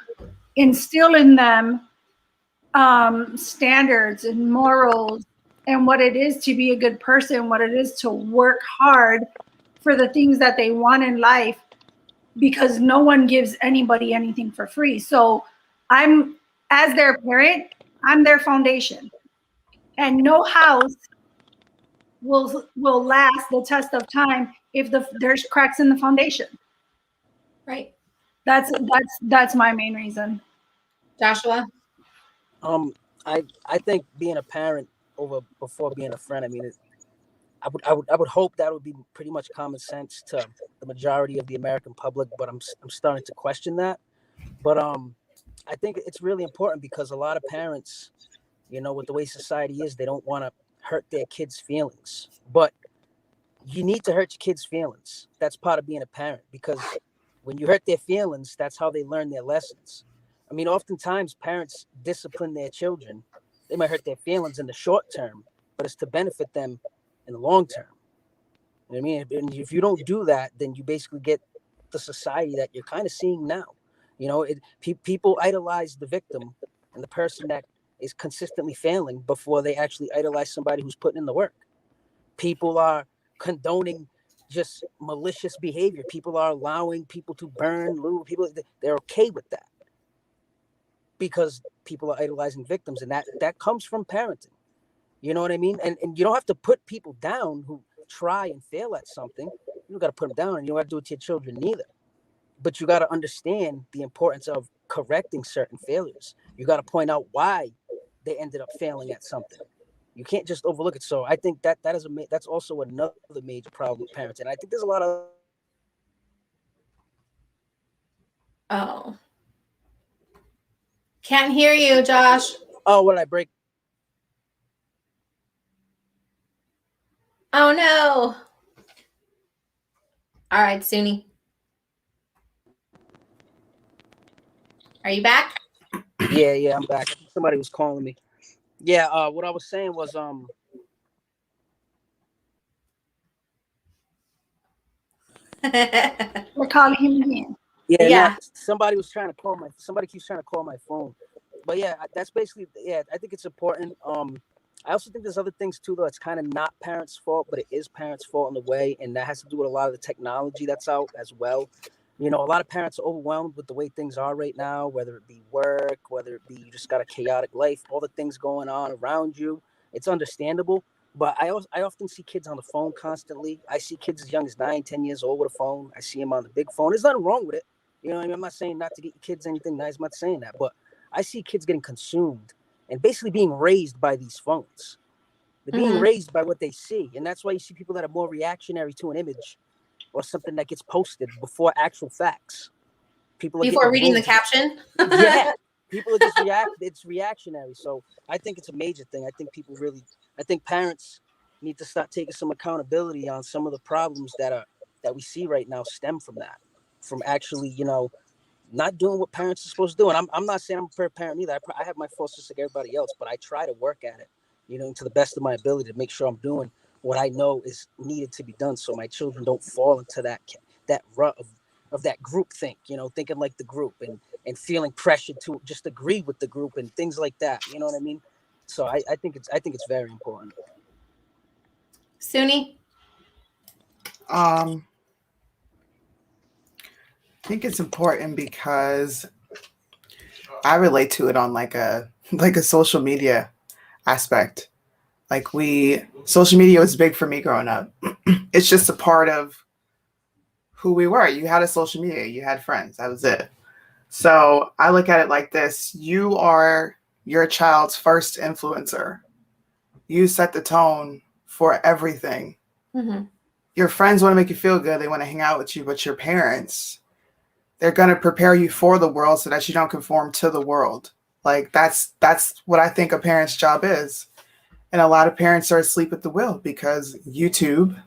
instill in them standards and morals and what it is to be a good person, what it is to work hard for the things that they want in life, because no one gives anybody anything for free. So I'm, as their parent, I'm their foundation, and no house will last the test of time if there's cracks in the foundation. Right. That's my main reason. Joshua? I think being a parent before being a friend, I mean, I would hope that would be pretty much common sense to the majority of the American public, but I'm starting to question that. But I think it's really important because a lot of parents, you know, with the way society is, they don't want to hurt their kids' feelings. But you need to hurt your kids' feelings. That's part of being a parent, because when you hurt their feelings, that's how they learn their lessons. I mean, oftentimes parents discipline their children. They might hurt their feelings in the short term, but it's to benefit them in the long term. You know what I mean? And if you don't do that, then you basically get the society that you're kind of seeing now. You know, people idolize the victim and the person that is consistently failing before they actually idolize somebody who's putting in the work. People are condoning just malicious behavior. People are allowing people to burn, loot. They're okay with that because people are idolizing victims, and that comes from parenting. You know what I mean? And you don't have to put people down who try and fail at something. You don't got to put them down, and you don't have to do it to your children neither. But you got to understand the importance of correcting certain failures. You got to point out why they ended up failing at something. You can't just overlook it. So I think that's also another major problem with parenting. I think there's a lot of. Oh. Can't hear you, Josh. Oh, what did I break? Oh, no. All right, Suni. Are you back? Yeah, I'm back. Somebody was calling me. Yeah, what I was saying was We're calling him again. Yeah. Somebody keeps trying to call my phone. But yeah, that's basically, I think it's important. I also think there's other things too, though. It's kind of not parents' fault, but it is parents' fault in a way, and that has to do with a lot of the technology that's out as well. You know, a lot of parents are overwhelmed with the way things are right now, whether it be work, whether it be you just got a chaotic life, all the things going on around you. It's understandable. But I often see kids on the phone constantly. I see kids as young as 9, 10 years old with a phone. I see them on the big phone. There's nothing wrong with it. You know what I mean? I'm not saying not to get your kids anything nice. I'm not saying that. But I see kids getting consumed and basically being raised by these phones. They're being raised by what they see. And that's why you see people that are more reactionary to an image or something that gets posted before actual facts. People are before reading the caption. Yeah. People are just it's reactionary. So I think it's a major thing. I think parents need to start taking some accountability on some of the problems that we see right now stem from that. From actually, not doing what parents are supposed to do. And I'm not saying I'm a perfect parent either. I have my faults just like everybody else, but I try to work at it, to the best of my ability to make sure I'm doing what I know is needed to be done, so my children don't fall into that rut of that group think, thinking like the group and feeling pressured to just agree with the group and things like that. You know what I mean? So I think it's very important. Suni? I think it's important because I relate to it on like a social media aspect. Like social media was big for me growing up. It's just a part of who we were. You had a social media, you had friends, that was it. So I look at it like this: you are your child's first influencer. You set the tone for everything. Mm-hmm. Your friends want to make you feel good. They want to hang out with you, but your parents, they're going to prepare you for the world so that you don't conform to the world. Like that's what I think a parent's job is. And a lot of parents are asleep at the wheel because YouTube,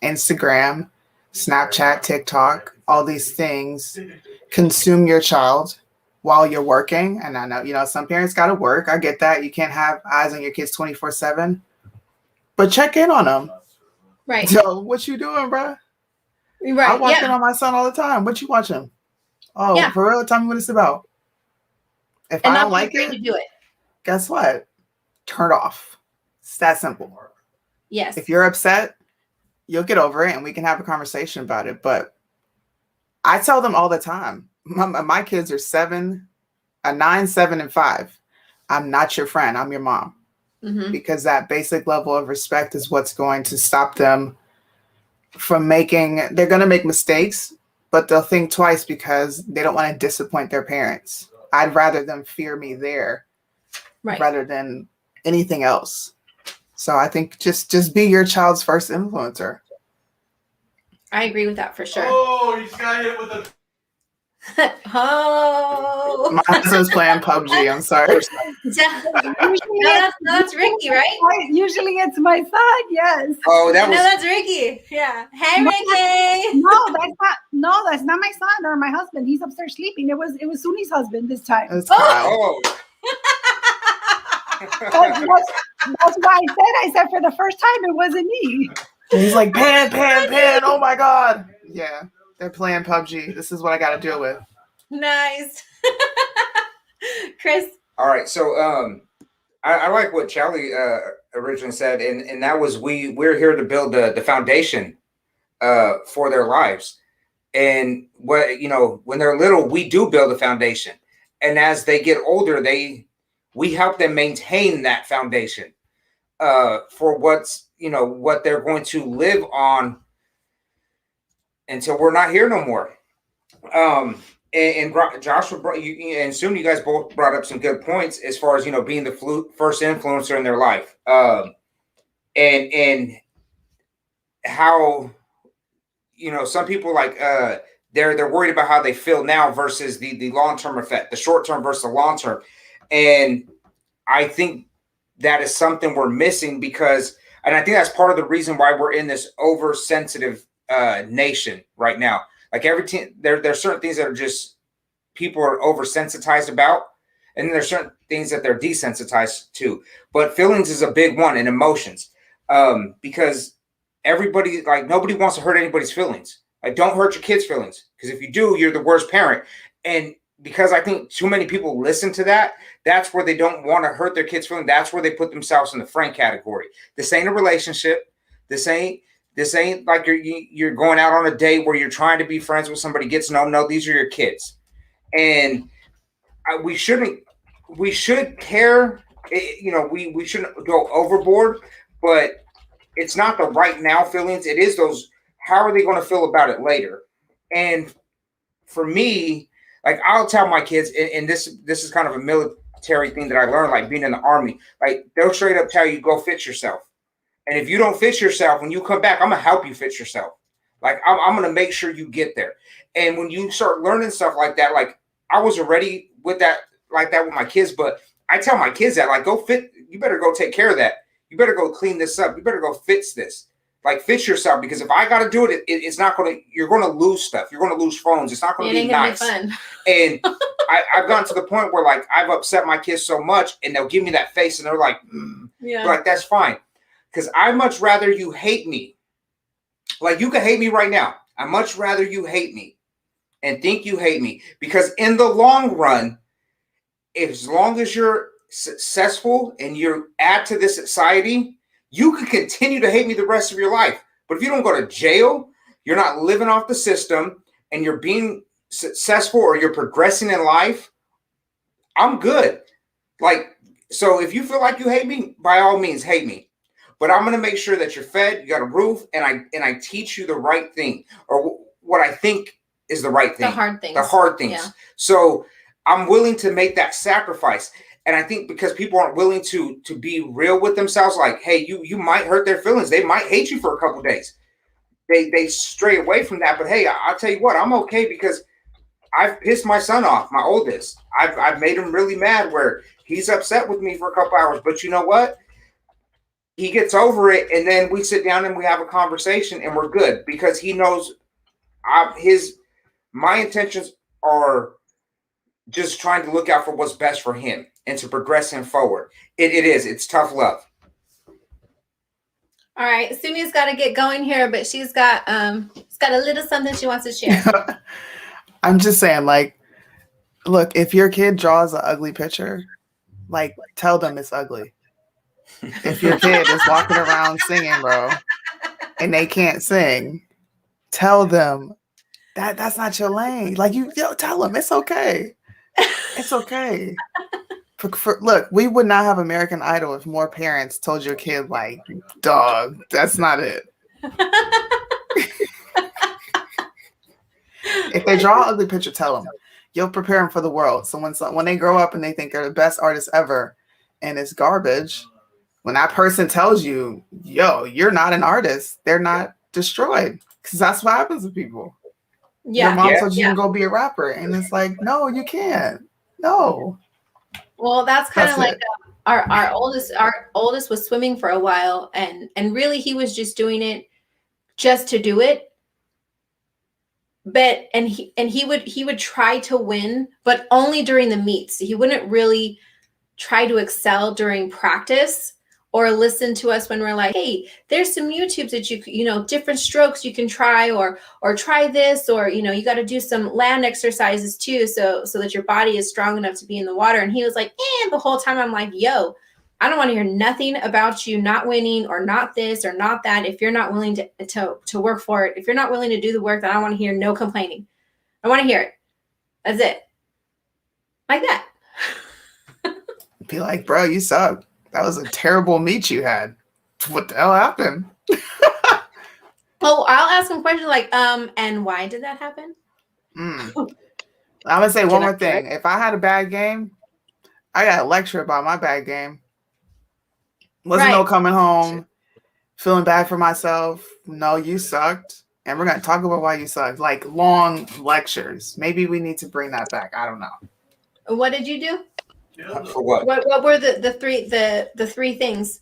Instagram, Snapchat, TikTok, all these things consume your child while you're working. And I know, some parents got to work. I get that. You can't have eyes on your kids 24/7, but check in on them. Right. Yo, what you doing, bro? Right. I watch it on my son all the time. What you watching? Oh, yeah. For real? Tell me what it's about. If I don't like it, to do it, guess what? Turn it off. It's that simple. Yes. If you're upset, you'll get over it and we can have a conversation about it. But I tell them all the time, my kids are 9, 7, and 5. I'm not your friend. I'm your mom. Mm-hmm. Because that basic level of respect is what's going to stop them from they're going to make mistakes, but they'll think twice because they don't want to disappoint their parents. I'd rather them fear me there rather than anything else. So I think just be your child's first influencer. I agree with that for sure. Oh, you just got hit with a... Oh. My husband's playing PUBG. I'm sorry. That's Ricky, right? Usually it's my son. Yes. Oh, that's Ricky. Yeah. Hey, Ricky. That's not my son or my husband. He's upstairs sleeping. It was Suni's husband this time. It's Kyle. Oh. That's why I said for the first time it wasn't me. And he's like, pan. Oh my God. Yeah. They're playing PUBG. This is what I got to deal with. Nice. Chris. All right. So I like what Charlie originally said. And that was we're here to build the foundation for their lives. And when they're little, we do build a foundation. And as they get older, we help them maintain that foundation for what they're going to live on until we're not here no more. And Joshua and soon you guys both brought up some good points as far as being the first influencer in their life, and how some people they're worried about how they feel now versus the long-term effect, the short-term versus the long-term. And I think that is something we're missing and I think that's part of the reason why we're in this oversensitive nation right now. Like everything, there's certain things that are just people are oversensitized about, and then there's certain things that they're desensitized to. But feelings is a big one, and emotions, because everybody, nobody wants to hurt anybody's feelings. Don't hurt your kids' feelings, because if you do, you're the worst parent. And because I think too many people listen to that, that's where they don't want to hurt their kids' feelings. That's where they put themselves in the friend category. This ain't a relationship. This ain't like you're going out on a date where you're trying to be friends with somebody, get to know them. No, these are your kids. And we should care, we shouldn't go overboard, but it's not the right now feelings. It is those, how are they going to feel about it later? And for me, Like I'll tell my kids, and this is kind of a military thing that I learned, like being in the Army. Like they'll straight up tell you, go fix yourself. And if you don't fix yourself, when you come back, I'm gonna help you fix yourself. Like I'm gonna make sure you get there. And when you start learning stuff like that, like I was already with that, like that with my kids, but I tell my kids that, like, go fit, you better go take care of that. You better go clean this up. You better go fix this. Like fix yourself, because if I got to do it, it's not going to, you're going to lose stuff. You're going to lose phones. It's not going to be nice. Be fun. And I've gotten to the point where like I've upset my kids so much and they'll give me that face and they're like, yeah, like that's fine. Because I much rather you hate me. Like you can hate me right now. I much rather you hate me and think you hate me, because in the long run, as long as you're successful and you add to this society, you can continue to hate me the rest of your life. But if you don't go to jail, you're not living off the system, and you're being successful or you're progressing in life, I'm good. Like, so if you feel like you hate me, by all means, hate me. But I'm going to make sure that you're fed, you got a roof, and I teach you the right thing, or what I think is the right thing. The hard things. The hard things. Yeah. So I'm willing to make that sacrifice. And I think because people aren't willing to be real with themselves, like, hey, you might hurt their feelings. They might hate you for a couple of days. They stray away from that. But hey, I'll tell you what, I'm okay, because I've pissed my son off, my oldest. I've made him really mad where he's upset with me for a couple hours. But you know what? He gets over it, and then we sit down and we have a conversation, and we're good, because he knows my intentions are just trying to look out for what's best for him and to progress him forward. It's tough love. All right, Sumi's got to get going here, but she's got a little something she wants to share. I'm just saying, like, look, if your kid draws an ugly picture, like, tell them it's ugly. If your kid is walking around singing, bro, and they can't sing, tell them that's not your lane. Like, tell them it's okay. It's okay. Look, we would not have American Idol if more parents told your kid, like, dog, that's not it. If they draw an ugly picture, tell them. You'll prepare them for the world. So when they grow up and they think they're the best artist ever and it's garbage, when that person tells you, yo, you're not an artist, they're not destroyed. Because that's what happens to people. Yeah. Your mom told you can go be a rapper. And it's like, no, you can't. No. Well, that's kind of like our oldest was swimming for a while, and really he was just doing it just to do it. But he would try to win, but only during the meets. He wouldn't really try to excel during practice or listen to us when we're like, hey, there's some YouTubes that you different strokes you can try, or try this, or, you got to do some land exercises too, so that your body is strong enough to be in the water. And he was like, the whole time I'm like, yo, I don't want to hear nothing about you not winning or not this or not that. If you're not willing to work for it, if you're not willing to do the work, then I want to hear no complaining. I want to hear it. That's it. Like that. Be like, bro, you suck. That was a terrible meet you had. What the hell happened? Oh, I'll ask him questions like, and why did that happen? I'm gonna say one more thing. If I had a bad game, I got a lecture about my bad game. Wasn't no coming home, feeling bad for myself. No, you sucked. And we're gonna talk about why you sucked. Like long lectures. Maybe we need to bring that back. I don't know. What did you do? For what? What were the three things?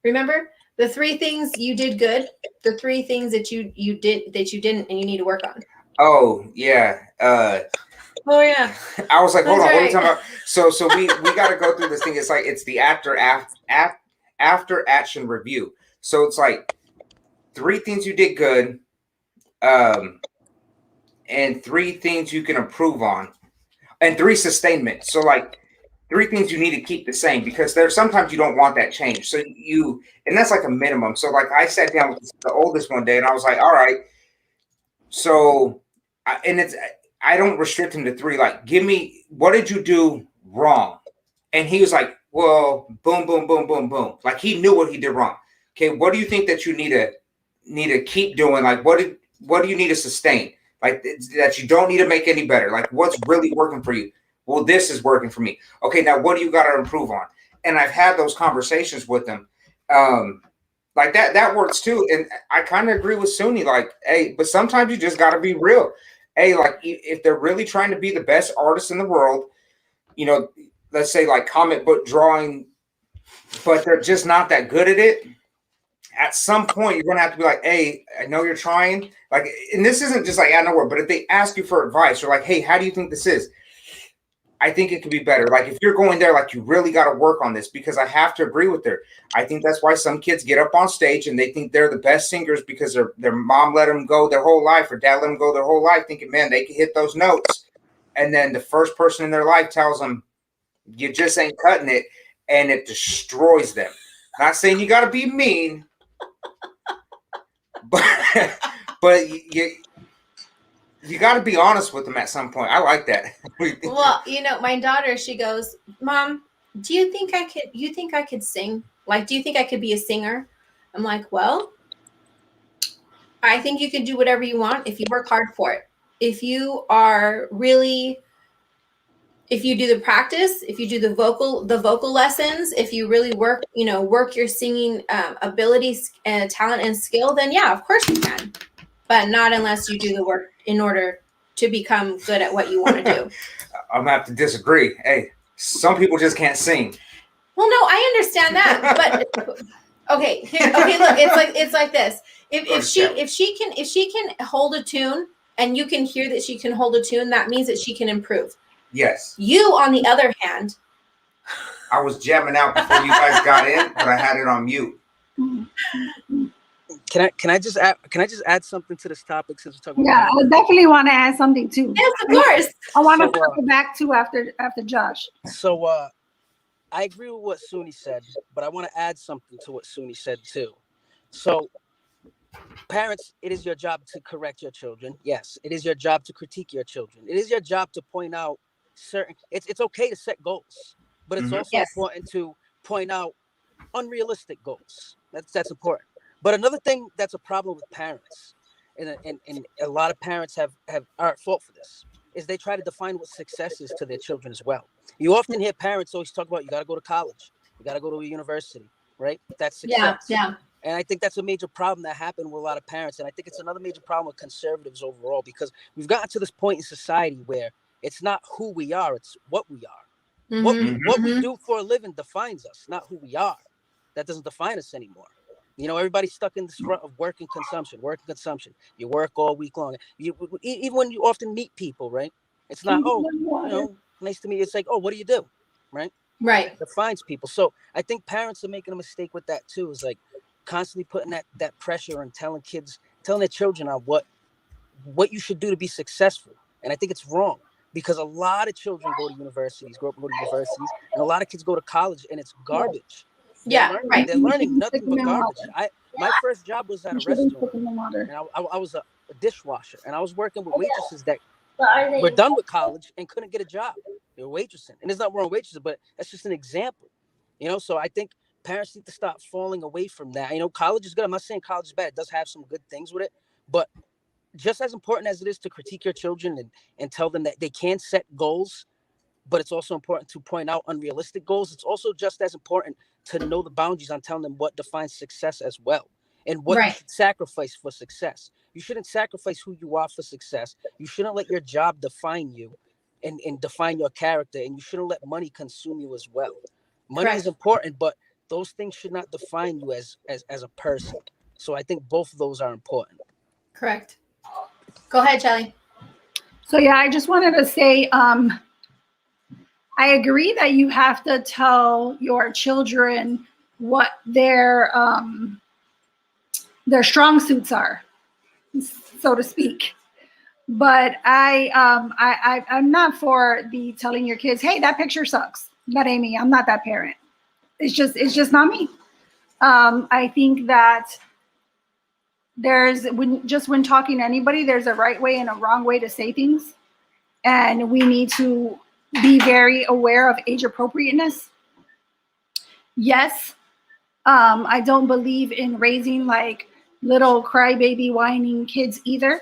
Remember? The three things you did good, the three things that you did that you didn't and you need to work on. Oh, yeah. Oh yeah. I was like, hold on, what are you talking about? So we got to go through this thing. It's like it's the after action review. So it's like 3 things you did good, and 3 things you can improve on, and 3 sustainment. So like 3 things you need to keep the same, because there's sometimes you don't want that change. So and that's like a minimum. So like I sat down with the oldest one day and I was like, all right. So I don't restrict him to 3. Like, give me, what did you do wrong? And he was like, well, boom, boom, boom, boom, boom. Like he knew what he did wrong. Okay, what do you think that you need to keep doing? Like, what do you need to sustain? Like that you don't need to make any better. Like what's really working for you? Well, this is working for me. Okay, now what do you got to improve on? And I've had those conversations with them. Like that works too. And I kind of agree with Suni. Like, hey, but sometimes you just got to be real. Hey, like if they're really trying to be the best artist in the world, you know, let's say like comic book drawing, but they're just not that good at it. At some point, you're going to have to be like, hey, I know you're trying. Like, and this isn't just like out of nowhere, but if they ask you for advice, or like, hey, how do you think this is? I think it could be better. Like if you're going there, like you really got to work on this, because I have to agree with her. I think that's why some kids get up on stage and they think they're the best singers because their mom let them go their whole life, or dad let them go their whole life, thinking, man, they can hit those notes. And then the first person in their life tells them, you just ain't cutting it, and it destroys them. Not saying you got to be mean, but you got to be honest with them at some point. I like that. Well, you know, my daughter, she goes, Mom, do you think I could sing? Like, do you think I could be a singer? I'm like, well, I think you can do whatever you want if you work hard for it. If you do the practice, if you do the vocal lessons, if you really work your singing abilities and talent and skill, then yeah, of course you can. But not unless you do the work in order to become good at what you want to do. I'm gonna have to disagree. Hey, some people just can't sing. Well, no, I understand that, but okay, look, it's like this. If she can hold a tune, and you can hear that she can hold a tune, that means that she can improve. Yes. You, on the other hand, I was jamming out before you guys got in, but I had it on mute. Can I just add something to this topic since we're talking Yeah, about I definitely want to add something too. yes, of course. I want to circle back to after Josh. So I agree with what Suni said, but I want to add something to what Suni said too. So parents, it is your job to correct your children. Yes, it is your job to critique your children. It is your job to point out it's okay to set goals, but it's also important to point out unrealistic goals. That's important. But another thing that's a problem with parents, and a lot of parents are at fault for this, is they try to define what success is to their children as well. You often hear parents always talk about, you got to go to college, you got to go to a university, right? That's success. Yeah. And I think that's a major problem that happened with a lot of parents. And I think it's another major problem with conservatives overall, because we've gotten to this point in society where it's not who we are, it's what we are. Mm-hmm. What we do for a living defines us, not who we are. That doesn't define us anymore. You know, everybody's stuck in this rut of work and consumption. You work all week long. Even when you often meet people, right? It's not, nice to meet you. It's like, what do you do? Right? Right. It defines people. So I think parents are making a mistake with that too, is like constantly putting that pressure and telling their children on what you should do to be successful. And I think it's wrong, because a lot of children grow up to universities, and a lot of kids go to college, and it's garbage. They're learning nothing but garbage. My first job was at a restaurant, and I was a dishwasher, and I was working with waitresses that were done with college and couldn't get a job. They were waitressing, and there's not wrong with waitresses, but that's just an example. You know, so I think parents need to stop falling away from that. You know, college is good. I'm not saying college is bad. It does have some good things with it, but just as important as it is to critique your children and tell them that they can set goals, but it's also important to point out unrealistic goals. It's also just as important to know the boundaries on telling them what defines success as well, and what you should sacrifice for success. You shouldn't sacrifice who you are for success. You shouldn't let your job define you and define your character, and you shouldn't let money consume you as well. Money is important, but those things should not define you as a person. So I think both of those are important. Correct. Go ahead, Shelly. So yeah, I just wanted to say, I agree that you have to tell your children what their strong suits are, so to speak. But I'm not for the telling your kids, hey, that picture sucks. That ain't me. I'm not that parent. It's just not me. I think that when talking to anybody, there's a right way and a wrong way to say things. And we need to be very aware of age appropriateness. Yes, I don't believe in raising like little crybaby whining kids either.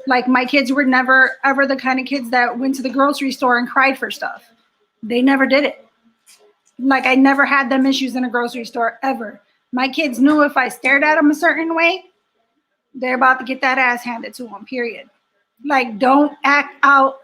Like my kids were never ever the kind of kids that went to the grocery store and cried for stuff. They never did it. Like I never had them issues in a grocery store ever. My kids knew if I stared at them a certain way, they're about to get that ass handed to them, period. Like don't act out.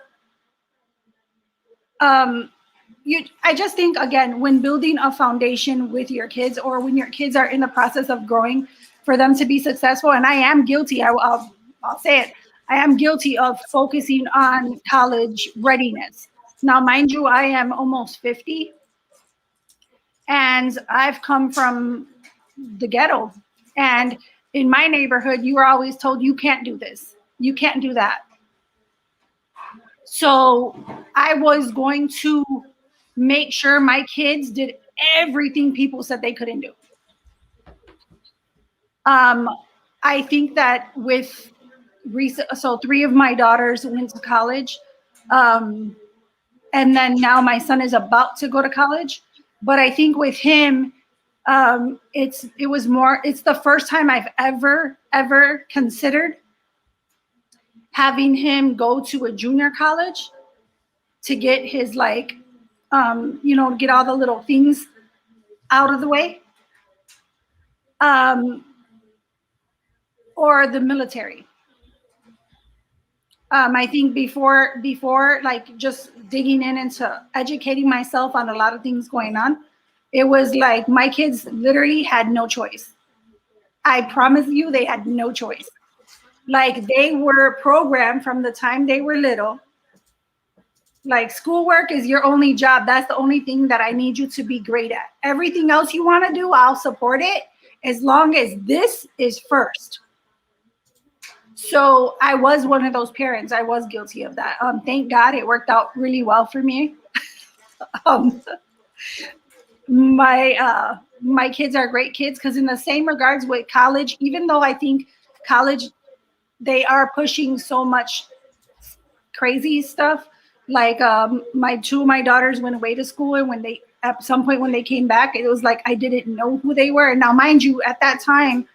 I just think, again, when building a foundation with your kids, or when your kids are in the process of growing, for them to be successful, and I am guilty, I'll say it, I am guilty of focusing on college readiness. Now, mind you, I am almost 50, and I've come from the ghetto. And in my neighborhood, you were always told, you can't do this, you can't do that. So I was going to make sure my kids did everything people said they couldn't do. I think that with so 3 of my daughters went to college, and then now my son is about to go to college. But I think with him, it's the first time I've ever considered having him go to a junior college to get his get all the little things out of the way, or the military. I think before like just digging into educating myself on a lot of things going on, it was like my kids literally had no choice. I promise you, they had no choice. Like they were programmed from the time they were little. Like schoolwork is your only job. That's the only thing that I need you to be great at. Everything else you want to do, I'll support it as long as this is first. So I was one of those parents. I was guilty of that. Thank God it worked out really well for me. My kids are great kids, because in the same regards with college, even though I think college, they are pushing so much crazy stuff. Like two of my daughters went away to school, and at some point when they came back, it was like I didn't know who they were. And now, mind you, at that time,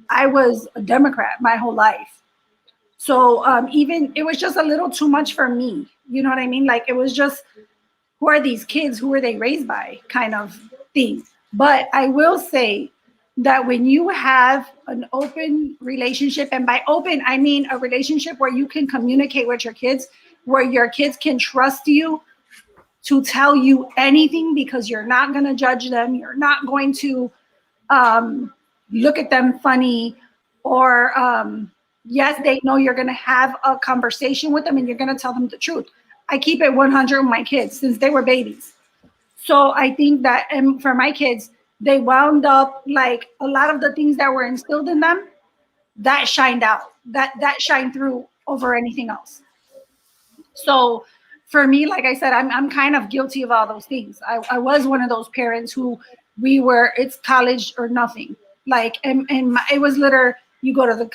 I was a Democrat my whole life. So even it was just a little too much for me. You know what I mean? Like it was just, who are these kids? Who are they raised by? Kind of thing. But I will say that when you have an open relationship, and by open, I mean a relationship where you can communicate with your kids, where your kids can trust you to tell you anything, because you're not going to judge them. You're not going to look at them funny, or yes, they know you're going to have a conversation with them and you're going to tell them the truth. I keep it 100 with my kids since they were babies. So I think that, and for my kids, they wound up like a lot of the things that were instilled in them, that shined out, that shined through over anything else. So for me, like I said, I'm kind of guilty of all those things. I was one of those parents who it's college or nothing. Like, and it was literally, you go to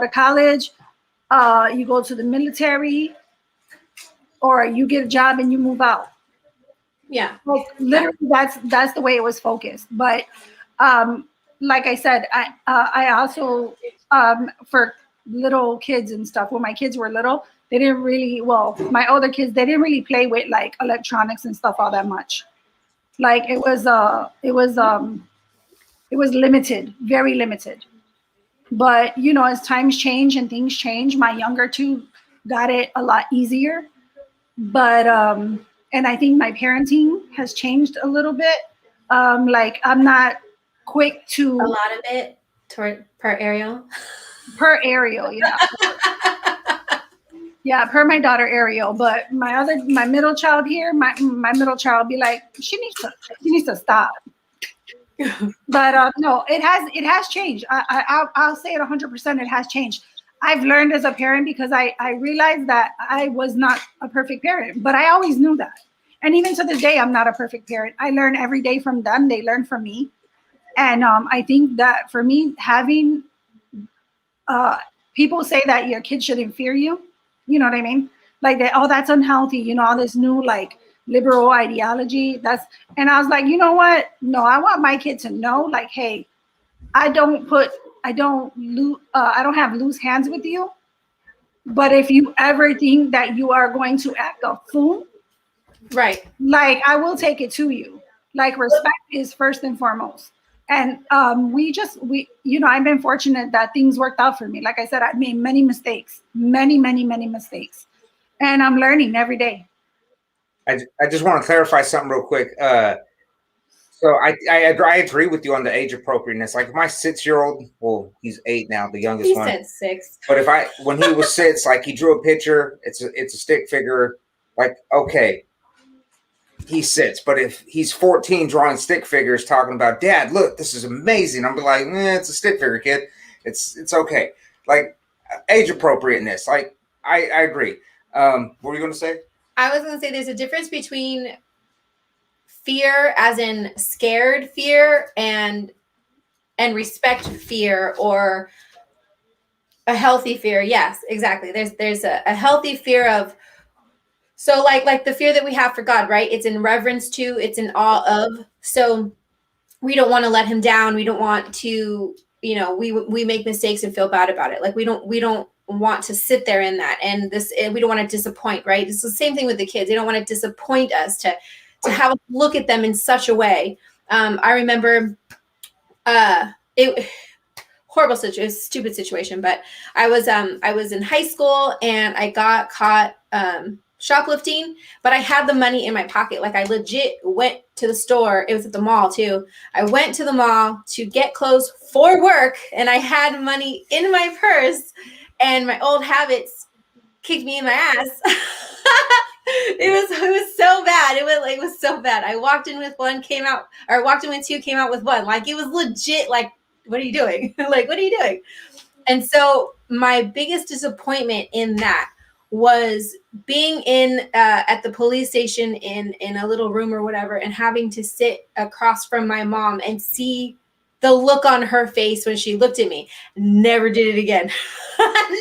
college, you go to the military, or you get a job and you move out. Yeah. Like literally, that's the way it was focused. But like I said, I also for little kids and stuff, when my kids were little, they didn't really, my older kids, they didn't really play with like electronics and stuff all that much. Like it was limited, very limited. But as times change and things change, my younger two got it a lot easier. But and I think my parenting has changed a little bit. Like I'm not quick to a lot of it per Ariel. Per Ariel, yeah. Yeah, per my daughter Ariel. But my middle child here, my middle child be like, she needs to stop. But no, it has changed. I'll say it 100%. It has changed. I've learned as a parent, because I realized that I was not a perfect parent, but I always knew that. And even to this day, I'm not a perfect parent. I learn every day from them. They learn from me. And I think that for me, having people say that your kid shouldn't fear you. You know what I mean? Like that's unhealthy. All this new like liberal ideology. And I was like, you know what? No, I want my kid to know, like, hey, I don't have loose hands with you. But if you ever think that you are going to act a fool, Right. like I will take it to you. Like respect is first and foremost. And I've been fortunate that things worked out for me. Like I said, I made many mistakes, many mistakes, and I'm learning every day. I just want to clarify something real quick. So I agree with you on the age appropriateness. Like my 6-year-old, well, he's 8 now, the youngest He one. said 6. But when he was 6, like he drew a picture, it's a stick figure. Like, okay, he's 6. But if he's 14 drawing stick figures, talking about, Dad, look, this is amazing. I'm like, it's a stick figure, kid. It's okay. Like age appropriateness. Like I agree. What were you going to say? I was going to say there's a difference between fear, as in scared fear, and respect fear, or a healthy fear. Yes, exactly. There's a healthy fear of, so like the fear that we have for God, right? It's in reverence to, it's in awe of. So we don't want to let him down. We don't want to, we make mistakes and feel bad about it. Like we don't want to sit there in that, and we don't want to disappoint, right? It's the same thing with the kids. They don't want to disappoint us, to have a look at them in such a way. I remember it horrible situation, stupid situation, but I was in high school and I got caught shoplifting, but I had the money in my pocket. Like I legit went to the store. It was at the mall too. I went to the mall to get clothes for work, and I had money in my purse, and my old habits kicked me in my ass. It was so bad. It was so bad. I walked in with one, walked in with 2, came out with 1. Like it was legit. Like, what are you doing? Like, what are you doing? And so my biggest disappointment in that was being at the police station in a little room or whatever, and having to sit across from my mom and see the look on her face when she looked at me. Never did it again.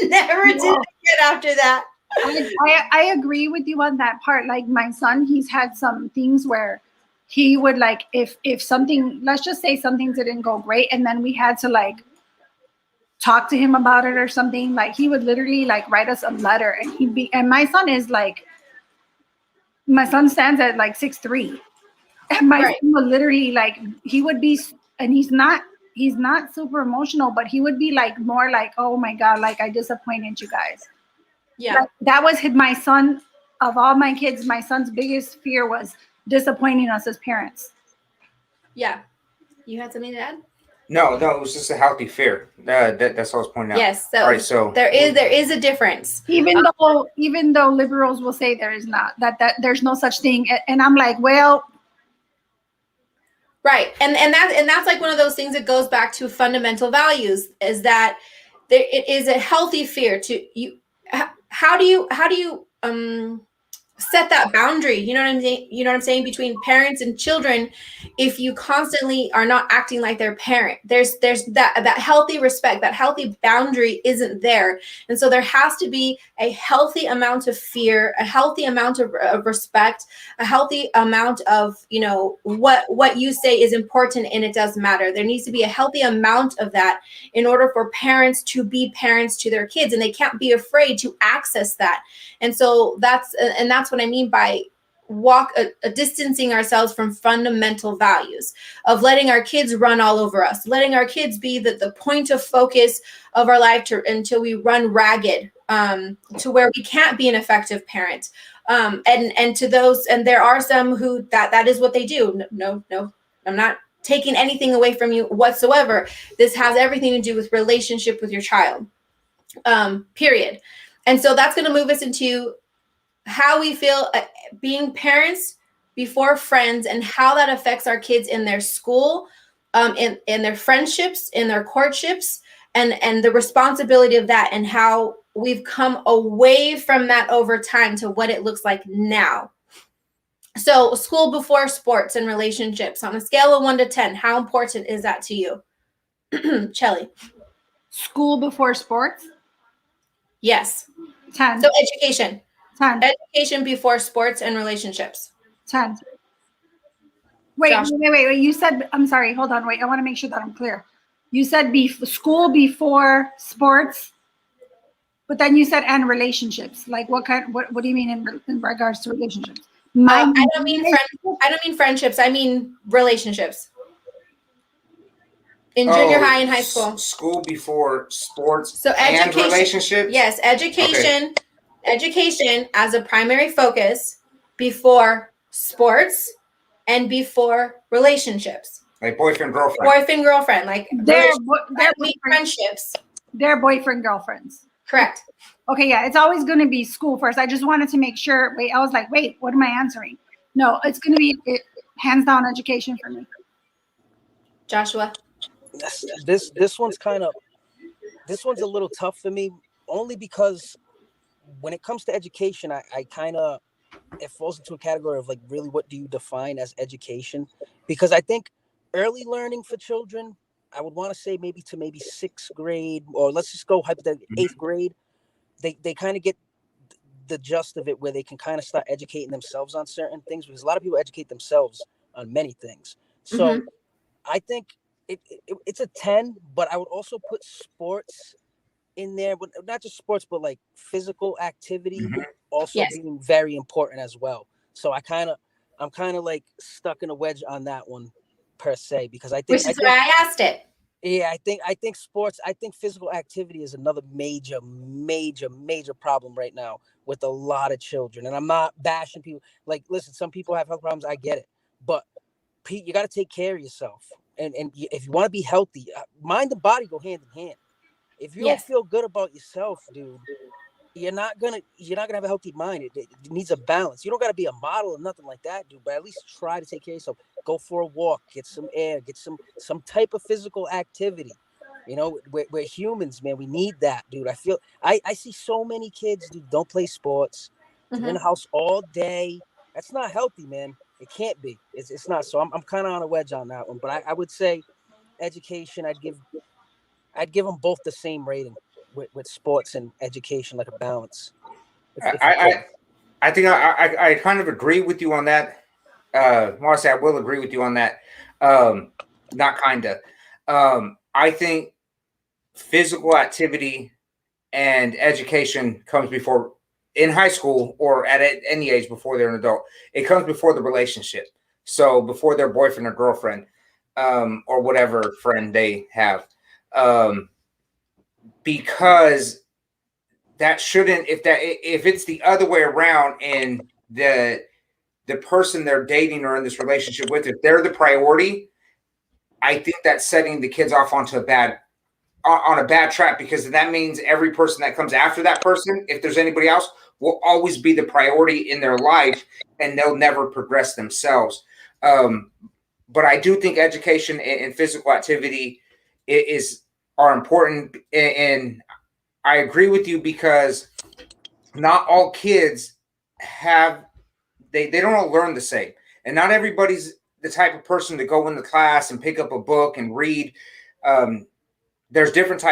Never did it again after that. I agree with you on that part. Like my son, he's had some things where he would, like, if something, let's just say something didn't go great, and then we had to like talk to him about it or something, like he would literally like write us a letter, and my son stands at like 6'3", and my son would literally like, he would be, and he's not super emotional, but he would be like more like, oh my God, like I disappointed you guys. Yeah. Like, that was my son, of all my kids, my son's biggest fear was disappointing us as parents. Yeah. You had something to add? No, it was just a healthy fear. That's all I was pointing out. Yes. So, all right, so there is a difference. Even though liberals will say there is not, that there's no such thing. And I'm like, well, right. And that's like one of those things that goes back to fundamental values, is that it is a healthy fear to you. How do you set that boundary? You know what I'm saying? You know what I'm saying? Between parents and children, if you constantly are not acting like their parent, there's that healthy respect, that healthy boundary isn't there. And so there has to be a healthy amount of fear, a healthy amount of respect, a healthy amount of, what you say is important and it does matter. There needs to be a healthy amount of that in order for parents to be parents to their kids, and they can't be afraid to access that. And so that's what I mean by distancing ourselves from fundamental values of letting our kids run all over us, letting our kids be the point of focus of our life until we run ragged, to where we can't be an effective parent. And to those, and there are some who that is what they do. No, I'm not taking anything away from you whatsoever. This has everything to do with relationship with your child, period. And so that's going to move us into how we feel being parents before friends, and how that affects our kids in their school, in their friendships, in their courtships, and the responsibility of that, and how we've come away from that over time to what it looks like now. So school before sports and relationships, on a scale of 1 to 10, how important is that to you? Chelly? School before sports? Yes. 10. So education. 10. Education before sports and relationships. 10. Wait, Josh? wait. You said, I'm sorry, hold on, wait. I want to make sure that I'm clear. You said school before sports? But then you said and relationships. Like what do you mean in regards to relationships? I don't mean friendships. I mean relationships. In junior high and high school. School before sports so and relationships? Yes, education. Okay. Education as a primary focus before sports and before relationships. Like boyfriend, girlfriend. Boyfriend, girlfriend. Like their friendships. They're boyfriend, girlfriends. Correct. Okay, yeah, it's always going to be school first. I just wanted to make sure. I was like, wait, what am I answering? No, it's going to be hands down education for me. Joshua? This one's a little tough for me, only because when it comes to education, I kind of, it falls into a category of like, really, what do you define as education? Because I think early learning for children, I would want to say maybe sixth grade, or let's just go hypothetically, eighth grade. They kind of get the gist of it, where they can kind of start educating themselves on certain things, because a lot of people educate themselves on many things. So I think it's a 10, but I would also put sports in there, but not just sports, but like physical activity also being very important as well. So I'm kind of like stuck in a wedge on that one per se, because I think, which is why I asked it. Yeah, I think sports, I think physical activity is another major problem right now with a lot of children. And I'm not bashing people. Like, listen, some people have health problems. I get it. But Pete, you got to take care of yourself. And if you want to be healthy, mind and body go hand in hand. If you don't feel good about yourself, dude, you're not gonna have a healthy mind. It needs a balance. You don't got to be a model or nothing like that, dude, but at least try to take care of yourself. Go for a walk, get some air, get some type of physical activity. You know, we're humans, man. We need that, dude. I see so many kids, dude, don't play sports. They're in the house all day. That's not healthy, man. It can't be. It's not. So I'm kind of on a wedge on that one. But I would say education, I'd give them both the same rating with sports and education, like a balance. I think I kind of agree with you on that. Marcy, I will agree with you on that. Not kinda. I think physical activity and education comes before, in high school or at any age before they're an adult. It comes before the relationship. So before their boyfriend or girlfriend, or whatever friend they have. Because that shouldn't, if it's the other way around, and the person they're dating or in this relationship with, if they're the priority, I think that's setting the kids off onto a bad track, because that means every person that comes after that person, if there's anybody else, will always be the priority in their life, and they'll never progress themselves. But I do think education and physical activity are important, and I agree with you, because not all kids they don't all learn the same, and not everybody's the type of person to go into class and pick up a book and read. There's different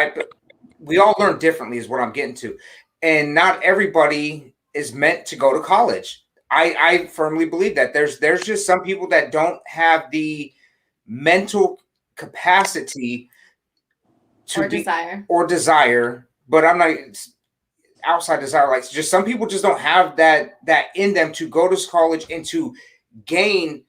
we all learn differently, is what I'm getting to, and not everybody is meant to go to college. I firmly believe that there's just some people that don't have the mental capacity or desire, but I'm not outside desire. Like, just some people just don't have that in them to go to college and to gain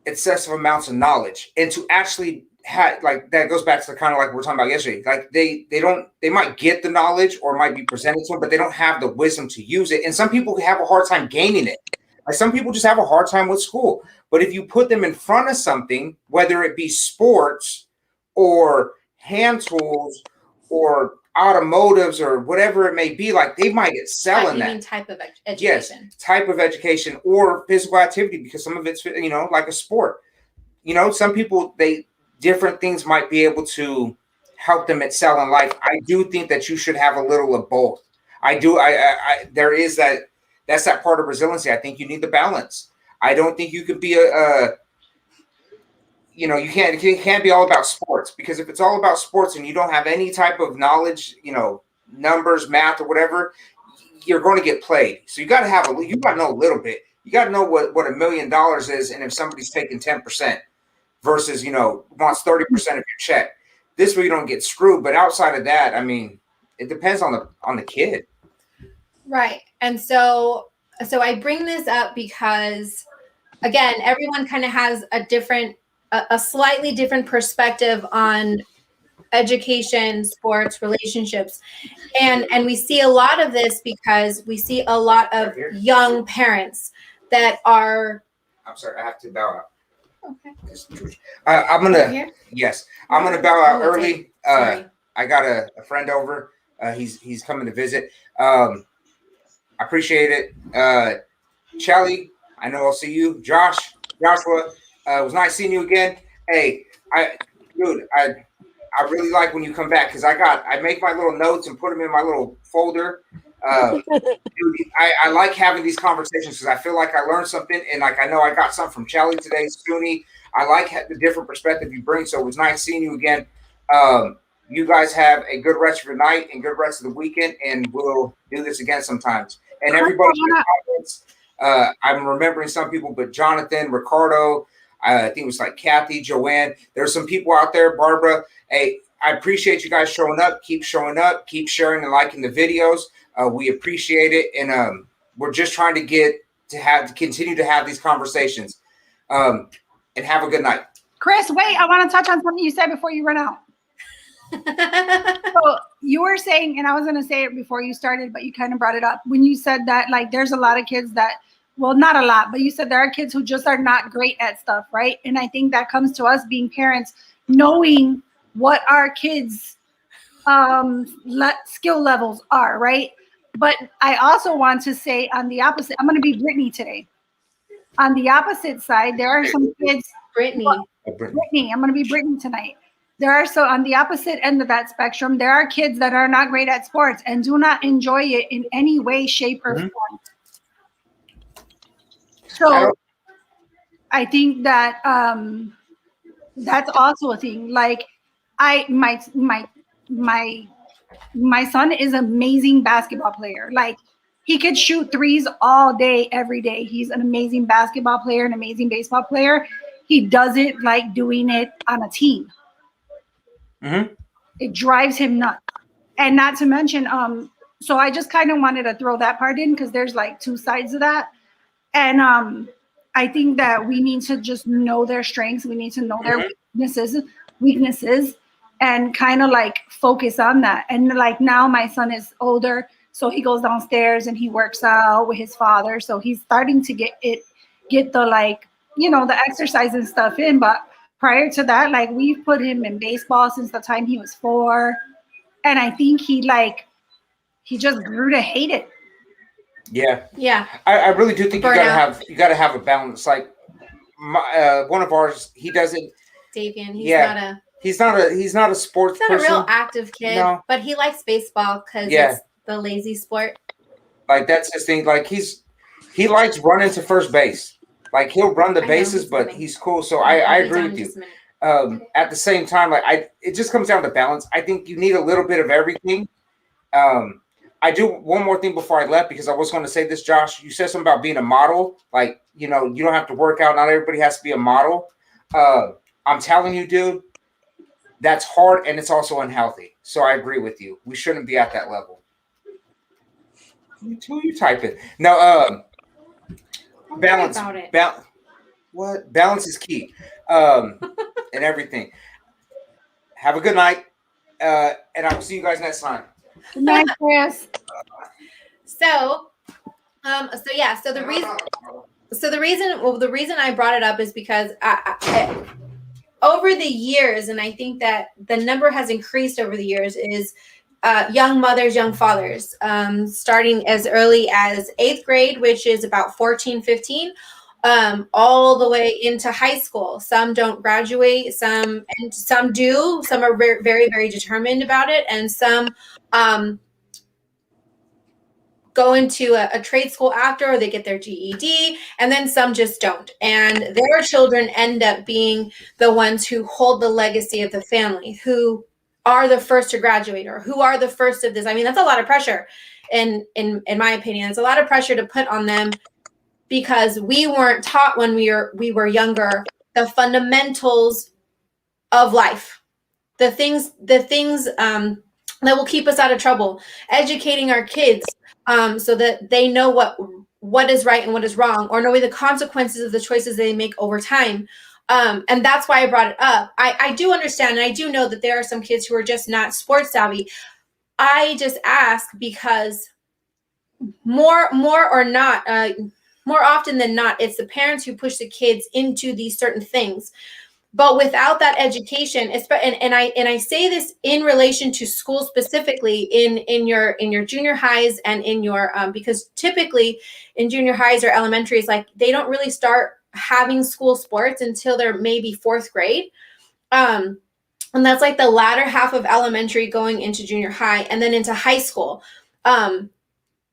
excessive amounts of knowledge, and to actually have, like, that goes back to kind of like we were talking about yesterday. Like, they might get the knowledge or might be presented to them, but they don't have the wisdom to use it. And some people have a hard time gaining it. Like, some people just have a hard time with school. But if you put them in front of something, whether it be sports or hand tools or automotives or whatever it may be, like, they might excel in that. You mean type of education? Yes, type of education or physical activity, because some of it's, like a sport. Some people, different things might be able to help them excel in life. I do think that you should have a little of both. I do. There is that's that part of resiliency. I think you need the balance. I don't think you could be you can't be all about sports, because if it's all about sports and you don't have any type of knowledge, numbers, math, or whatever, you're going to get played. So you got to know a little bit. You got to know what $1 million is, and if somebody's taking 10% versus wants 30% of your check. This way you don't get screwed. But outside of that, I mean, it depends on the kid. Right. And so I bring this up because, again, everyone kind of has a slightly different perspective on education, sports, relationships. And we see a lot of this because we see a lot of young parents that are. I'm sorry, I have to bow out. Okay. I'm gonna I'm gonna bow out early. Okay. Sorry. I got a friend over. He's coming to visit. I appreciate it. Shelly, I know I'll see you. Joshua, it was nice seeing you again. Hey, I really like when you come back because I make my little notes and put them in my little folder. Dude, I like having these conversations because I feel like I learned something, and like I know I got something from Shelly today, Spoonie. I like the different perspective you bring, so it was nice seeing you again. You guys have a good rest of your night and good rest of the weekend, and we'll do this again sometimes. And everybody, I'm remembering some people, but Jonathan, Ricardo, I think it was like Kathy, Joanne. There's some people out there, Barbara. Hey, I appreciate you guys showing up. Keep showing up. Keep sharing and liking the videos. We appreciate it, and we're just trying to continue to have these conversations. And have a good night. Chris, wait, I want to touch on something you said before you run out. So you were saying, and I was going to say it before you started, but you kind of brought it up when you said that, like, there's a lot of kids that, well, not a lot, but you said there are kids who just are not great at stuff, right? And I think that comes to us being parents, knowing what our kids' skill levels are, right? But I also want to say on the opposite, I'm going to be Brittany today. On the opposite side, there are some kids. Brittany, I'm going to be Brittany tonight. There are, so on the opposite end of that spectrum, there are kids that are not great at sports and do not enjoy it in any way, shape, or form. So I think that that's also a thing. Like my son is an amazing basketball player. Like he could shoot threes all day, every day. He's an amazing basketball player, an amazing baseball player. He doesn't like doing it on a team. Mm-hmm. It drives him nuts. And not to mention, so I just kind of wanted to throw that part in because there's like two sides of that. And I think that we need to just know their strengths. We need to know their weaknesses, and kind of like focus on that. And like now my son is older, so he goes downstairs and he works out with his father. So he's starting to get the like, the exercise and stuff in. But prior to that, like we've put him in baseball since the time he was 4. And I think he just grew to hate it. Yeah. I really do think you gotta have a balance. Like one of ours, he doesn't. Davian, he's not a sports he's not person. a real active kid, but he likes baseball because it's the lazy sport. Like that's his thing. Like he likes running to first base. Like he'll run the bases, but he's cool. So I agree with you. At the same time, it just comes down to balance. I think you need a little bit of everything. I do one more thing before I left because I was going to say this, Josh. You said something about being a model. Like, you don't have to work out. Not everybody has to be a model. I'm telling you, dude, that's hard and it's also unhealthy. So I agree with you. We shouldn't be at that level. You type it. No, balance. Balance is key. And everything. Have a good night. And I will see you guys next time. Good night, Chris. So the reason I brought it up is because I over the years, and I think that the number has increased over the years, is young mothers, young fathers, starting as early as 8th grade, which is about 14, 15, all the way into high school. Some don't graduate, some do. Some are very, very, very determined about it, and some go into a trade school after, or they get their GED, and then some just don't. And their children end up being the ones who hold the legacy of the family, who are the first to graduate, or who are the first of this. I mean, that's a lot of pressure, in my opinion. It's a lot of pressure to put on them because we weren't taught when we were younger the fundamentals of life, the things that will keep us out of trouble, educating our kids so that they know what is right and what is wrong, or knowing the consequences of the choices they make over time. And that's why I brought it up. I do understand, and I do know that there are some kids who are just not sports savvy. I just ask because more often than not, it's the parents who push the kids into these certain things. But without that education, and I say this in relation to school specifically, in your junior highs and in your because typically in junior highs or elementaries, like they don't really start having school sports until they're maybe fourth grade. And that's like the latter half of elementary going into junior high and then into high school.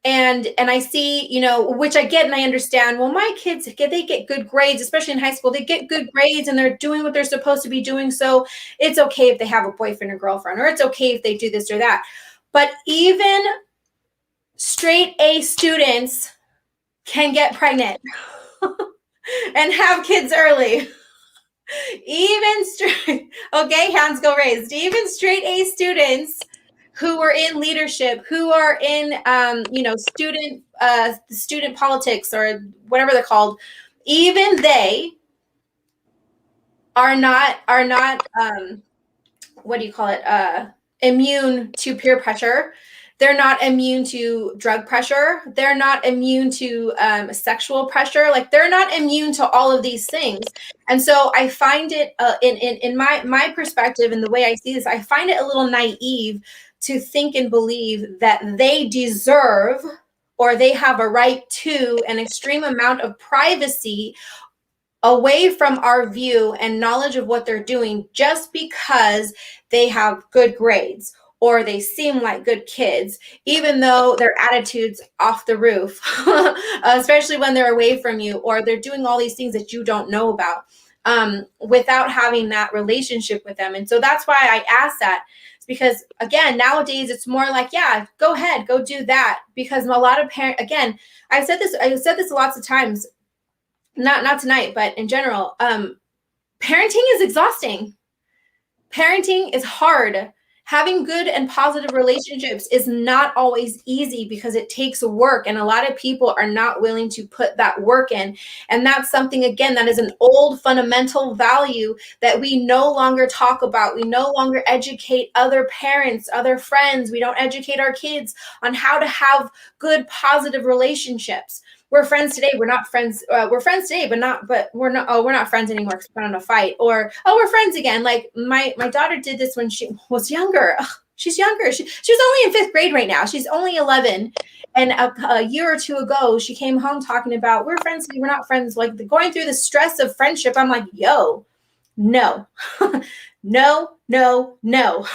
And I see, you know, which I get and I understand. Well, my kids they get good grades, especially in high school. They get good grades and they're doing what they're supposed to be doing. So it's okay if they have a boyfriend or girlfriend, or it's okay if they do this or that. But even straight A students can get pregnant and have kids early. Even straight, okay, hands go raised. Even straight A students who are in leadership, who are in, you know, student politics or whatever they're called, even they are not what do you call it? Immune to peer pressure. They're not immune to drug pressure. They're not immune to sexual pressure. Like they're not immune to all of these things. And so I find it in my perspective and the way I see this, I find it a little naive to think and believe that they deserve or they have a right to an extreme amount of privacy away from our view and knowledge of what they're doing just because they have good grades or they seem like good kids, even though their attitude's off the roof, especially when they're away from you, or they're doing all these things that you don't know about without having that relationship with them. And so that's why I ask that. It's because, again, nowadays it's more like, yeah, go ahead, go do that. Because a lot of parents, again, I said this lots of times, not tonight, but in general, parenting is exhausting. Parenting is hard. Having good and positive relationships is not always easy because it takes work, and a lot of people are not willing to put that work in. And that's something, again, that is an old fundamental value that we no longer talk about. We no longer educate other parents, other friends. We don't educate our kids on how to have good, positive relationships. We're friends today. We're not friends. We're friends today, but we're not. Oh, we're not friends anymore because we're in a fight. Or, oh, we're friends again. Like my daughter did this when she was younger. Ugh, she's younger. She was only in 5th grade right now. She's only 11. And a year or two ago, she came home talking about we're friends today. We're not friends. Like going through the stress of friendship. I'm like, yo, no, no, no, no.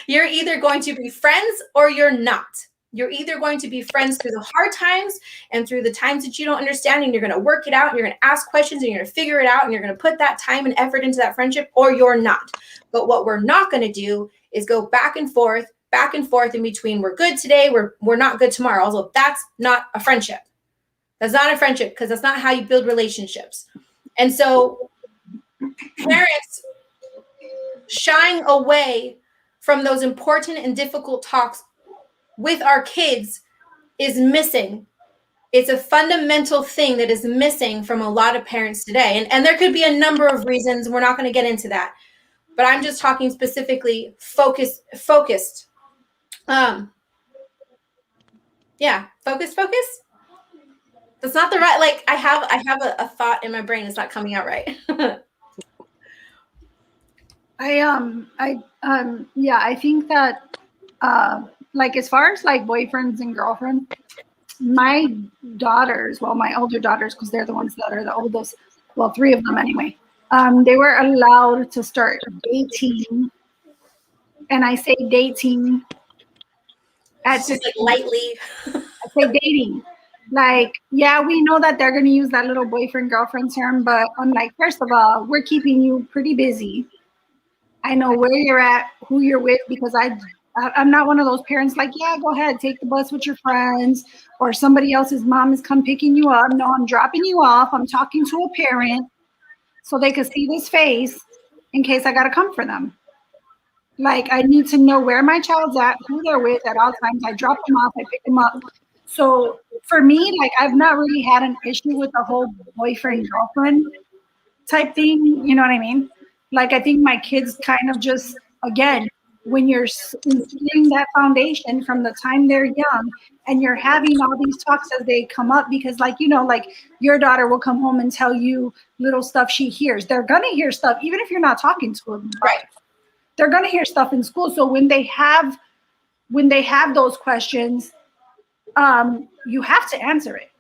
You're either going to be friends or you're not. You're either going to be friends through the hard times and through the times that you don't understand, and you're going to work it out and you're going to ask questions and you're going to figure it out and you're going to put that time and effort into that friendship, or you're not. But what we're not going to do is go back and forth in between. We're good today. We're not good tomorrow. Also, that's not a friendship. That's not a friendship because that's not how you build relationships. And so parents shying away from those important and difficult talks with our kids is missing. It's a fundamental thing that is missing from a lot of parents today. And there could be a number of reasons. We're not going to get into that. But I'm just talking specifically focused. Yeah, focus. That's not the right, like I have a thought in my brain. It's not coming out right. I think that like as far as like boyfriends and girlfriends, my daughters, well, my older daughters, because they're the ones that are the oldest, well, 3 of them anyway, they were allowed to start dating. And I say dating at just like lightly. I say dating. Like, yeah, we know that they're going to use that little boyfriend girlfriend term, but I'm like, first of all, we're keeping you pretty busy. I know where you're at, who you're with, because I'm not one of those parents like, yeah, go ahead, take the bus with your friends, or somebody else's mom is come picking you up. No, I'm dropping you off. I'm talking to a parent so they can see this face in case I got to come for them. Like, I need to know where my child's at, who they're with at all times. I drop them off, I pick them up. So for me, like, I've not really had an issue with the whole boyfriend girlfriend type thing. You know what I mean? Like, I think my kids kind of just, again, when you're instilling that foundation from the time they're young, and you're having all these talks as they come up, because, like, you know, like, your daughter will come home and tell you little stuff she hears. They're gonna hear stuff even if you're not talking to them about Right. it. They're gonna hear stuff in school. So when they have those questions, you have to answer it.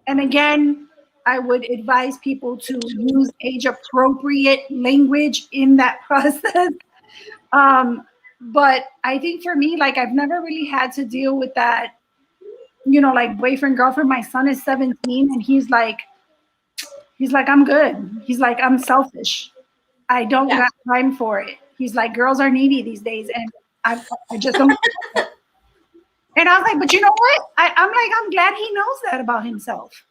And again, I would advise people to use age appropriate language in that process. But I think for me, like, I've never really had to deal with that, you know, like, boyfriend, girlfriend. My son is 17 and he's like, I'm good. He's like, I'm selfish. I don't Yeah. got time for it. He's like, girls are needy these days. And I just don't. And I was like, but you know what? I'm glad he knows that about himself.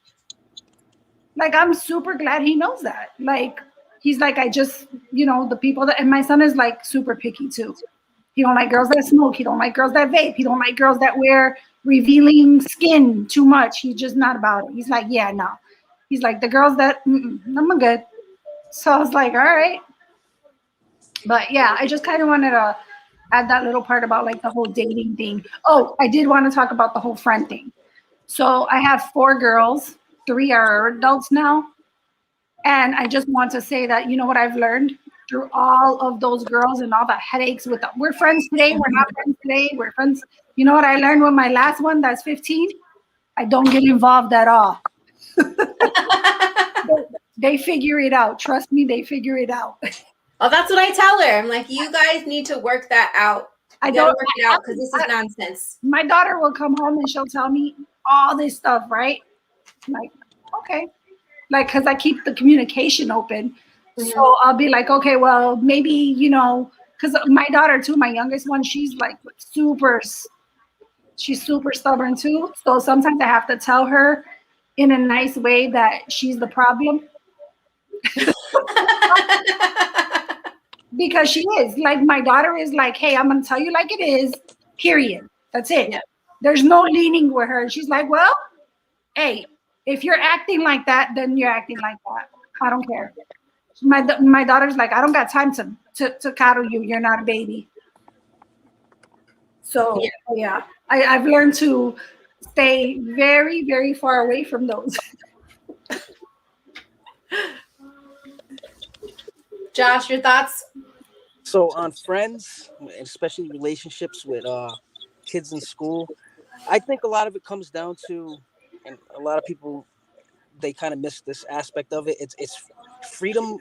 Like, I'm super glad he knows that. Like, he's like, I just, you know, the people that, and my son is like super picky too. He don't like girls that smoke. He don't like girls that vape. He don't like girls that wear revealing skin too much. He's just not about it. He's like, yeah, no. He's like, the girls that, I'm good. So I was like, all right. But yeah, I just kind of wanted to add that little part about, like, the whole dating thing. Oh, I did want to talk about the whole friend thing. So I have 4 girls, 3 are adults now. And I just want to say that, you know what I've learned through all of those girls and all the headaches with we're friends today, we're not friends today, we're friends. You know what I learned with my last one that's 15? I don't get involved at all. They figure it out. Trust me, they figure it out. Well, that's what I tell her. I'm like, you guys need to work that out. I You gotta don't work it out because this is nonsense. My daughter will come home and she'll tell me all this stuff, right? I'm like, okay. Like, because I keep the communication open. Mhm. So I'll be like, okay, well, maybe, you know, because my daughter too, my youngest one, she's super stubborn too. So sometimes I have to tell her in a nice way that she's the problem. Because she is. Like, my daughter is like, hey, I'm going to tell you like it is, period. That's it. Yeah. There's no leaning with her. She's like, well, hey, if you're acting like that, then you're acting like that. I don't care. My daughter's like, I don't got time to coddle you. You're not a baby. So yeah, I've learned to stay very, very far away from those. Josh, your thoughts? So on friends, especially relationships with kids in school, I think a lot of it comes down to, and a lot of people, they kind of miss this aspect of it. It's freedom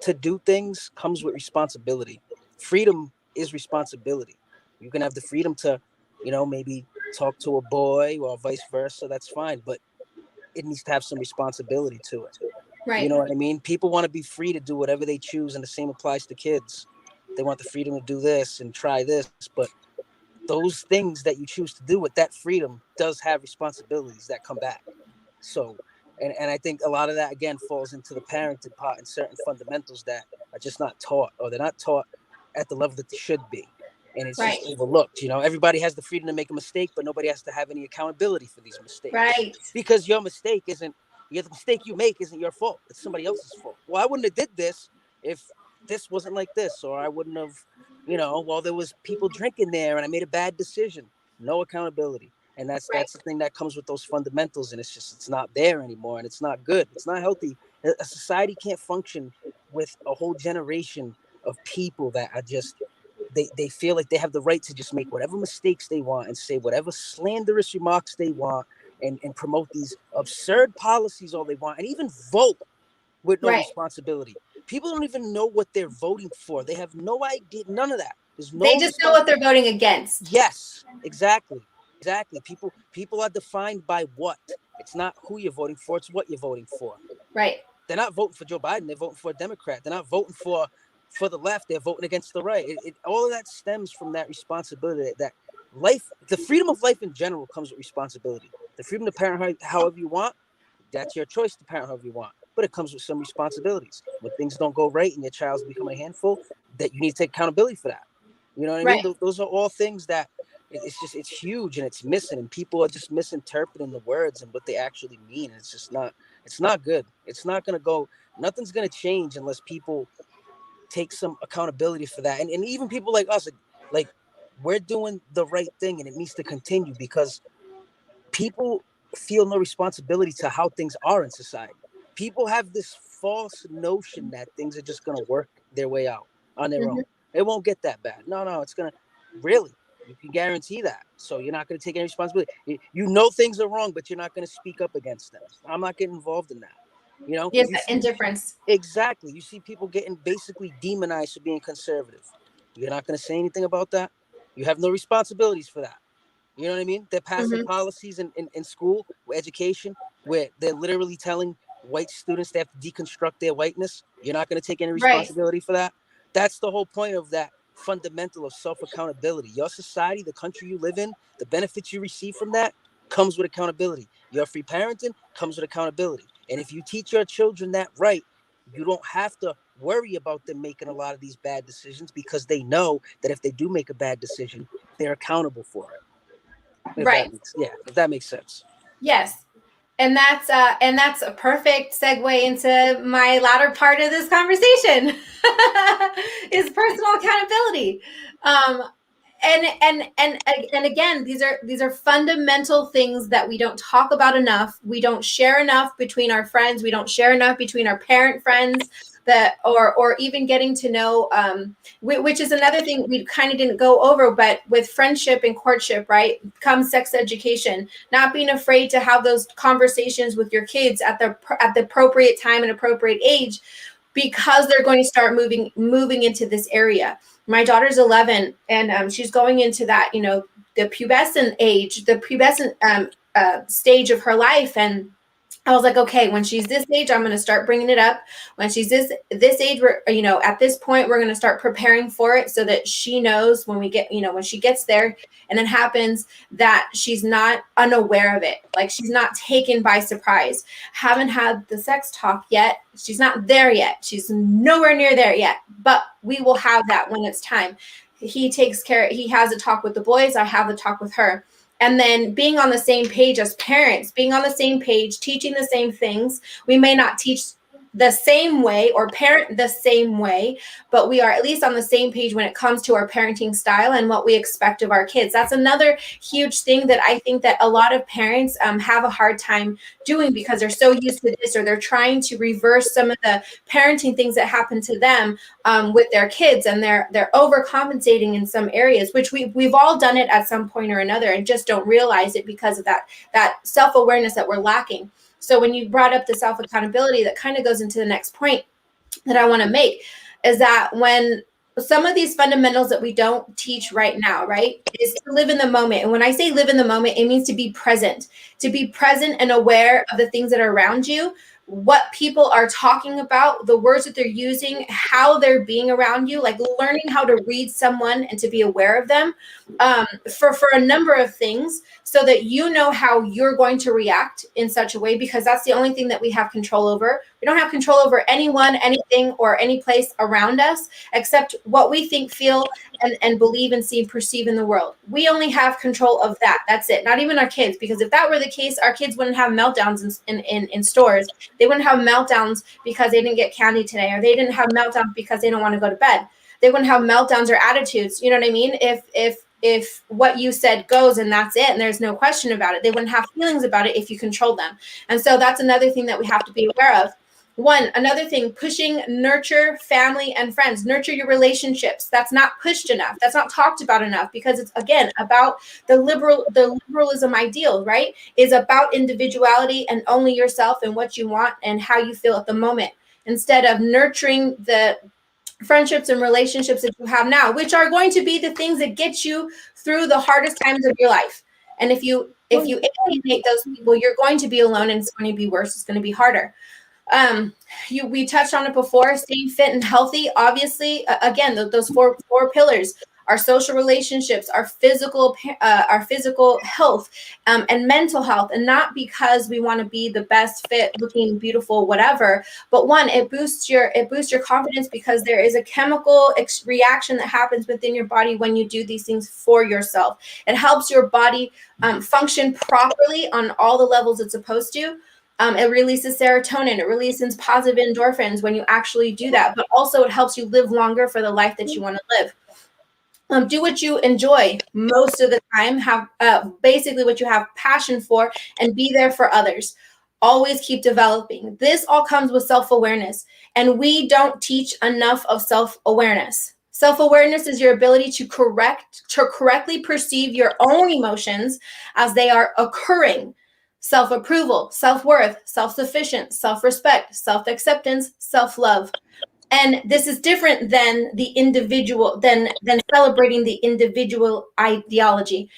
to do things comes with responsibility. Freedom is responsibility. You can have the freedom to, you know, maybe talk to a boy or vice versa. That's fine, but it needs to have some responsibility to it. Right. You know what I mean? People want to be free to do whatever they choose, and the same applies to kids. They want the freedom to do this and try this, but those things that you choose to do with that freedom does have responsibilities that come back. So, and I think a lot of that, again, falls into the parenting part and certain fundamentals that are just not taught, or they're not taught at the level that they should be. And it's Right. just overlooked. You know, everybody has the freedom to make a mistake, but nobody has to have any accountability for these mistakes. Right. Because your mistake isn't, the mistake you make isn't your fault. It's somebody else's fault. Well, I wouldn't have did this if this wasn't like this, or I wouldn't have, you know, well, there was people drinking there and I made a bad decision. No accountability. And that's the thing that comes with those fundamentals, and it's not there anymore, and it's not good. It's not healthy. A society can't function with a whole generation of people that are just, they feel like they have the right to just make whatever mistakes they want and say whatever slanderous remarks they want and promote these absurd policies all they want, and even vote with no responsibility. People don't even know what they're voting for. They have no idea. None of that. There's no. They just know what they're voting against. Yes, exactly. People are defined by what. It's not who you're voting for, it's what you're voting for. Right. They're not voting for Joe Biden, they're voting for a Democrat. They're not voting for the left, they're voting against the right. All of that stems from that responsibility, that life, the freedom of life in general comes with responsibility. The freedom to parent however you want, that's your choice to parent however you want. But it comes with some responsibilities. When things don't go right and your child's become a handful, that you need to take accountability for that. You know what I mean? Right. Those are all things that it's huge, and it's missing, and people are just misinterpreting the words and what they actually mean. It's not good. It's not going to go, nothing's going to change unless people take some accountability for that. And even people like us, like we're doing the right thing, and it needs to continue, because people feel no responsibility to how things are in society. People have this false notion that things are just going to work their way out on their own. It won't get that bad. No, it's going to, really, you can guarantee that. So you're not going to take any responsibility. You know things are wrong, but you're not going to speak up against them. I'm not getting involved in that. You know, Yes, indifference. exactly. You see people getting basically demonized for being conservative. You're not going to say anything about that. You have no responsibilities for that. You know what I mean? They're passing policies in school, education, where they're literally telling white students they have to deconstruct their whiteness. You're not going to take any responsibility for that. That's the whole point of that fundamental of self-accountability. Your society, the country you live in, the benefits you receive from that comes with accountability. Your free parenting comes with accountability. And if you teach your children that right, you don't have to worry about them making a lot of these bad decisions, because they know that if they do make a bad decision, they're accountable for it. If that makes sense. Yes. And that's a perfect segue into my latter part of this conversation is personal accountability. And again, these are fundamental things that we don't talk about enough. We don't share enough between our friends. We don't share enough between our parent friends, or even getting to know, which is another thing we kind of didn't go over. But with friendship and courtship, right, comes sex education. Not being afraid to have those conversations with your kids at the appropriate time and appropriate age, because they're going to start moving into this area. My daughter's 11, and she's going into that, the pubescent age, the pubescent stage of her life. And I was like, okay, when she's this age, I'm going to start bringing it up. When she's this age, we're, at this point, we're going to start preparing for it, so that she knows when when she gets there and it happens, that she's not unaware of it. Like, she's not taken by surprise. Haven't had the sex talk yet. She's not there yet. She's nowhere near there yet, but we will have that when it's time. He takes care. He has a talk with the boys. I have the talk with her. And then being on the same page as parents, being on the same page, teaching the same things. We may not teach the same way or parent the same way, but we are at least on the same page when it comes to our parenting style and what we expect of our kids. That's another huge thing that I think that a lot of parents have a hard time doing, because they're so used to this, or they're trying to reverse some of the parenting things that happen to them with their kids, and they're overcompensating in some areas, which we've all done it at some point or another, and just don't realize it because of that self-awareness that we're lacking. So when you brought up the self-accountability, that kind of goes into the next point that I want to make, is that when some of these fundamentals that we don't teach right now, right, is to live in the moment. And when I say live in the moment, it means to be present and aware of the things that are around you, what people are talking about, the words that they're using, how they're being around you, like learning how to read someone and to be aware of them, for a number of things, so that you know how you're going to react in such a way, because that's the only thing that we have control over. We don't have control over anyone, anything, or any place around us, except what we think, feel, and believe and see and perceive in the world. We only have control of that. That's it. Not even our kids, because if that were the case, our kids wouldn't have meltdowns in stores. They wouldn't have meltdowns because they didn't get candy today, or they didn't have meltdowns because they don't want to go to bed. They wouldn't have meltdowns or attitudes. You know what I mean? If what you said goes and that's it, and there's no question about it, they wouldn't have feelings about it if you controlled them. And so that's another thing that we have to be aware of. Another thing, pushing, nurture family and friends, nurture your relationships. That's not pushed enough. That's not talked about enough, because it's, again, about the liberalism ideal, right? Is about individuality and only yourself and what you want and how you feel at the moment, instead of nurturing the friendships and relationships that you have now, which are going to be the things that get you through the hardest times of your life. And if you alienate those people, you're going to be alone, and it's going to be worse. It's going to be harder. We touched on it before, staying fit and healthy. Obviously, again, those four pillars our social relationships, our physical health, and mental health. And not because we want to be the best fit, looking beautiful, whatever, but one, it boosts your confidence, because there is a chemical reaction that happens within your body when you do these things for yourself. It helps your body function properly on all the levels it's supposed to. It releases serotonin. It releases positive endorphins when you actually do that. But also it helps you live longer for the life that you want to live. Do what you enjoy most of the time. Have basically what you have passion for, and be there for others. Always keep developing. This all comes with self-awareness, and we don't teach enough of self-awareness. Self-awareness is your ability to correctly perceive your own emotions as they are occurring. Self-approval, self-worth, self-sufficient, self-respect, self-acceptance, self-love. And this is different than the individual, than celebrating the individual ideology.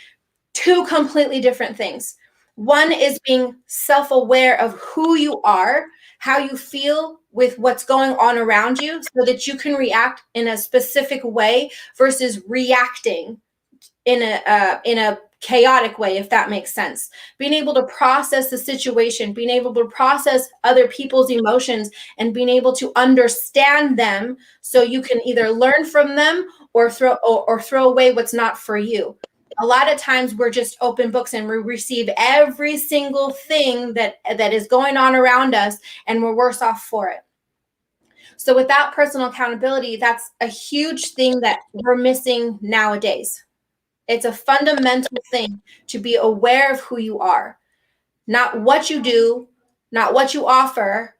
Two completely different things. One is being self-aware of who you are, how you feel with what's going on around you, so that you can react in a specific way versus reacting in a chaotic way, if that makes sense. Being able to process the situation, being able to process other people's emotions, and being able to understand them, so you can either learn from them or throw away what's not for you. A lot of times we're just open books, and we receive every single thing that is going on around us, and we're worse off for it. So without personal accountability, that's a huge thing that we're missing nowadays. It's a fundamental thing to be aware of who you are, not what you do, not what you offer,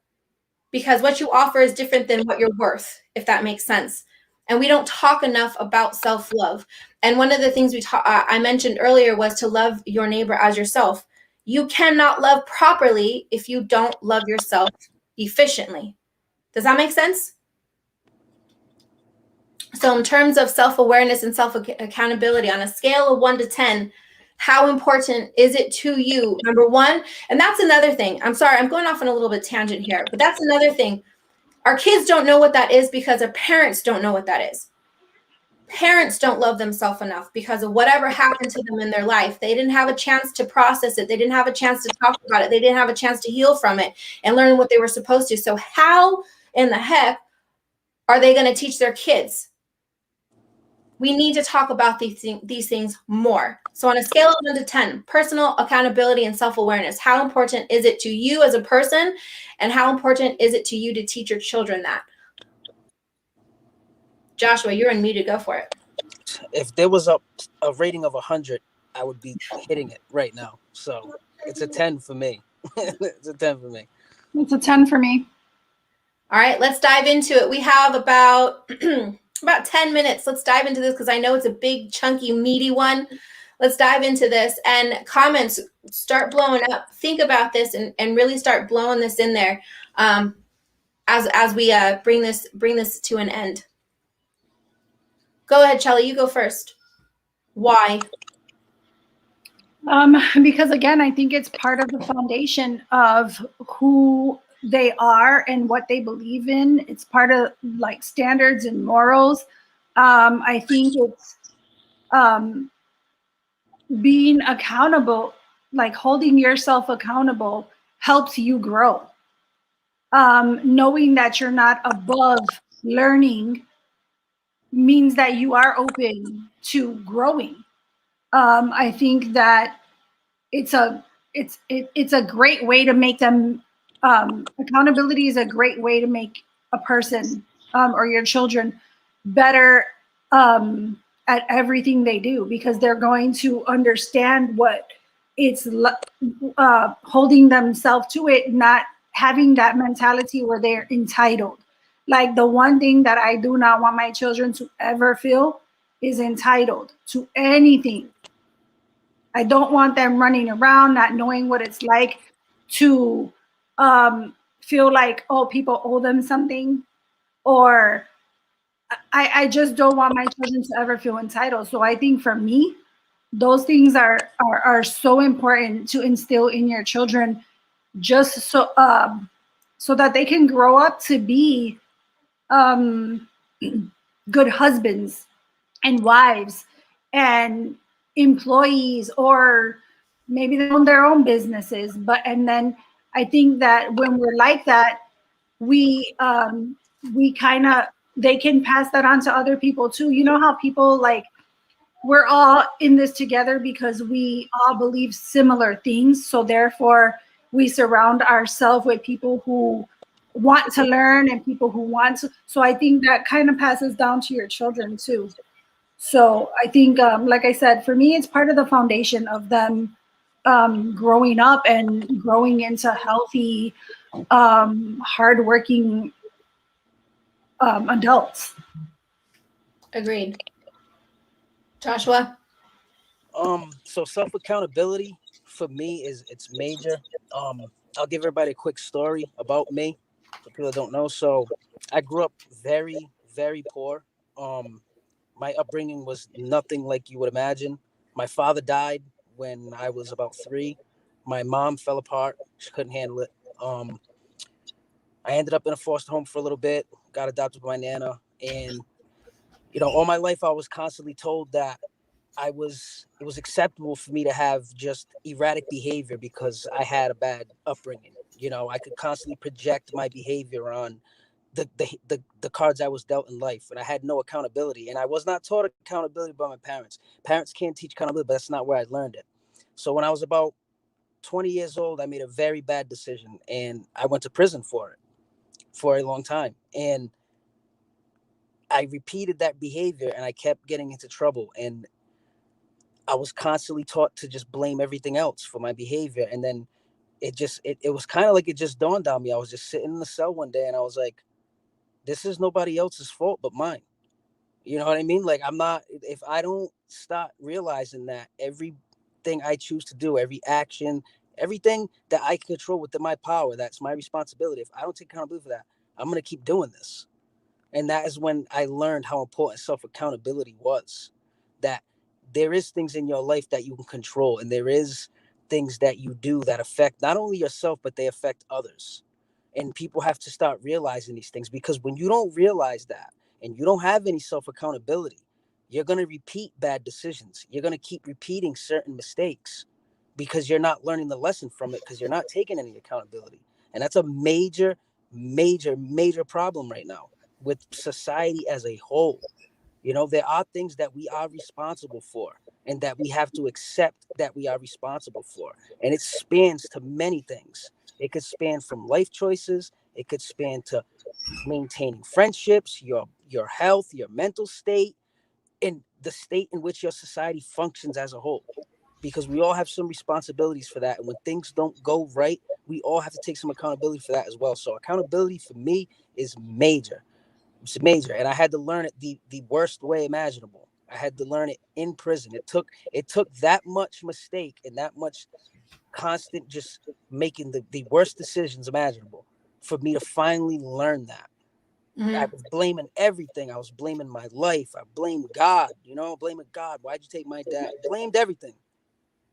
because what you offer is different than what you're worth, if that makes sense. And we don't talk enough about self-love. And one of the things I mentioned earlier was to love your neighbor as yourself. You cannot love properly if you don't love yourself efficiently. Does that make sense? So in terms of self-awareness and self-accountability, on a scale of 1 to 10, how important is it to you? Number one, and that's another thing. I'm sorry, I'm going off on a little bit tangent here, but that's another thing. Our kids don't know what that is because their parents don't know what that is. Parents don't love themselves enough because of whatever happened to them in their life. They didn't have a chance to process it. They didn't have a chance to talk about it. They didn't have a chance to heal from it and learn what they were supposed to. So how in the heck are they going to teach their kids? We need to talk about these things more. So on a scale of 1 to 10, personal accountability and self-awareness, how important is it to you as a person, and how important is it to you to teach your children that? Joshua, you're unmuted. Go for it. If there was a rating of 100, I would be hitting it right now. So it's a 10 for me. It's a 10 for me. It's a 10 for me. All right, let's dive into it. We have about 10 minutes. Let's dive into this because I know it's a big, chunky, meaty one. Let's dive into this, and comments start blowing up. Think about this and really start blowing this in there as we bring this to an end. Go ahead, Shelly. You go first. Why? Because again, I think it's part of the foundation of who they are and what they believe in. It's part of like standards and morals. I think it's being accountable, like holding yourself accountable helps you grow. Knowing that you're not above learning means that you are open to growing. I think that it's a great way to make them, accountability is a great way to make a person or your children better at everything they do, because they're going to understand what it's holding themselves to it, not having that mentality where they're entitled. Like the one thing that I do not want my children to ever feel is entitled to anything. I don't want them running around not knowing what it's like to feel like, oh, people owe them something, or I just don't want my children to ever feel entitled. So I think for me, those things are so important to instill in your children, just so that they can grow up to be good husbands, and wives and employees, or maybe they own their own businesses. And then I think that when we're like that, we kind of, they can pass that on to other people too. You know how people like, we're all in this together because we all believe similar things. So therefore we surround ourselves with people who want to learn and people who want to. So I think that kind of passes down to your children too. So I think, like I said, for me, it's part of the foundation of them growing up and growing into healthy, hardworking adults. Agreed. Joshua? So self accountability for me it's major. I'll give everybody a quick story about me for people that don't know. So I grew up very, very poor. My upbringing was nothing like you would imagine. My father died when I was about 3. My mom fell apart. She couldn't handle it. I ended up in a foster home for a little bit, got adopted by my nana. And, all my life I was constantly told that it was acceptable for me to have just erratic behavior because I had a bad upbringing. I could constantly project my behavior on the cards I was dealt in life, and I had no accountability. And I was not taught accountability by my parents. Parents can't teach accountability, but that's not where I learned it. So when I was about 20 years old, I made a very bad decision, and I went to prison for it for a long time. And I repeated that behavior, and I kept getting into trouble. And I was constantly taught to just blame everything else for my behavior. And then it was kind of like it just dawned on me. I was just sitting in the cell one day and I was like, this is nobody else's fault but mine. You know what I mean? Like, if I don't start realizing that everything I choose to do, every action, everything that I control within my power, that's my responsibility. If I don't take accountability for that, I'm going to keep doing this. And that is when I learned how important self-accountability was, that there is things in your life that you can control, and there is things that you do that affect not only yourself, but they affect others. And people have to start realizing these things, because when you don't realize that and you don't have any self-accountability, you're going to repeat bad decisions. You're going to keep repeating certain mistakes because you're not learning the lesson from it, because you're not taking any accountability. And that's a major, major, major problem right now with society as a whole. There are things that we are responsible for and that we have to accept that we are responsible for. And it spans to many things. It could span from life choices. It could span to maintaining friendships, your health, your mental state, and the state in which your society functions as a whole. Because we all have some responsibilities for that. And when things don't go right, we all have to take some accountability for that as well. So accountability for me is major. It's major. And I had to learn it the worst way imaginable. I had to learn it in prison. It took that much mistake and that much constant just making the worst decisions imaginable for me to finally learn that. Mm-hmm. I was blaming everything. I was blaming my life. I blamed God, blaming God. Why'd you take my dad? Blamed everything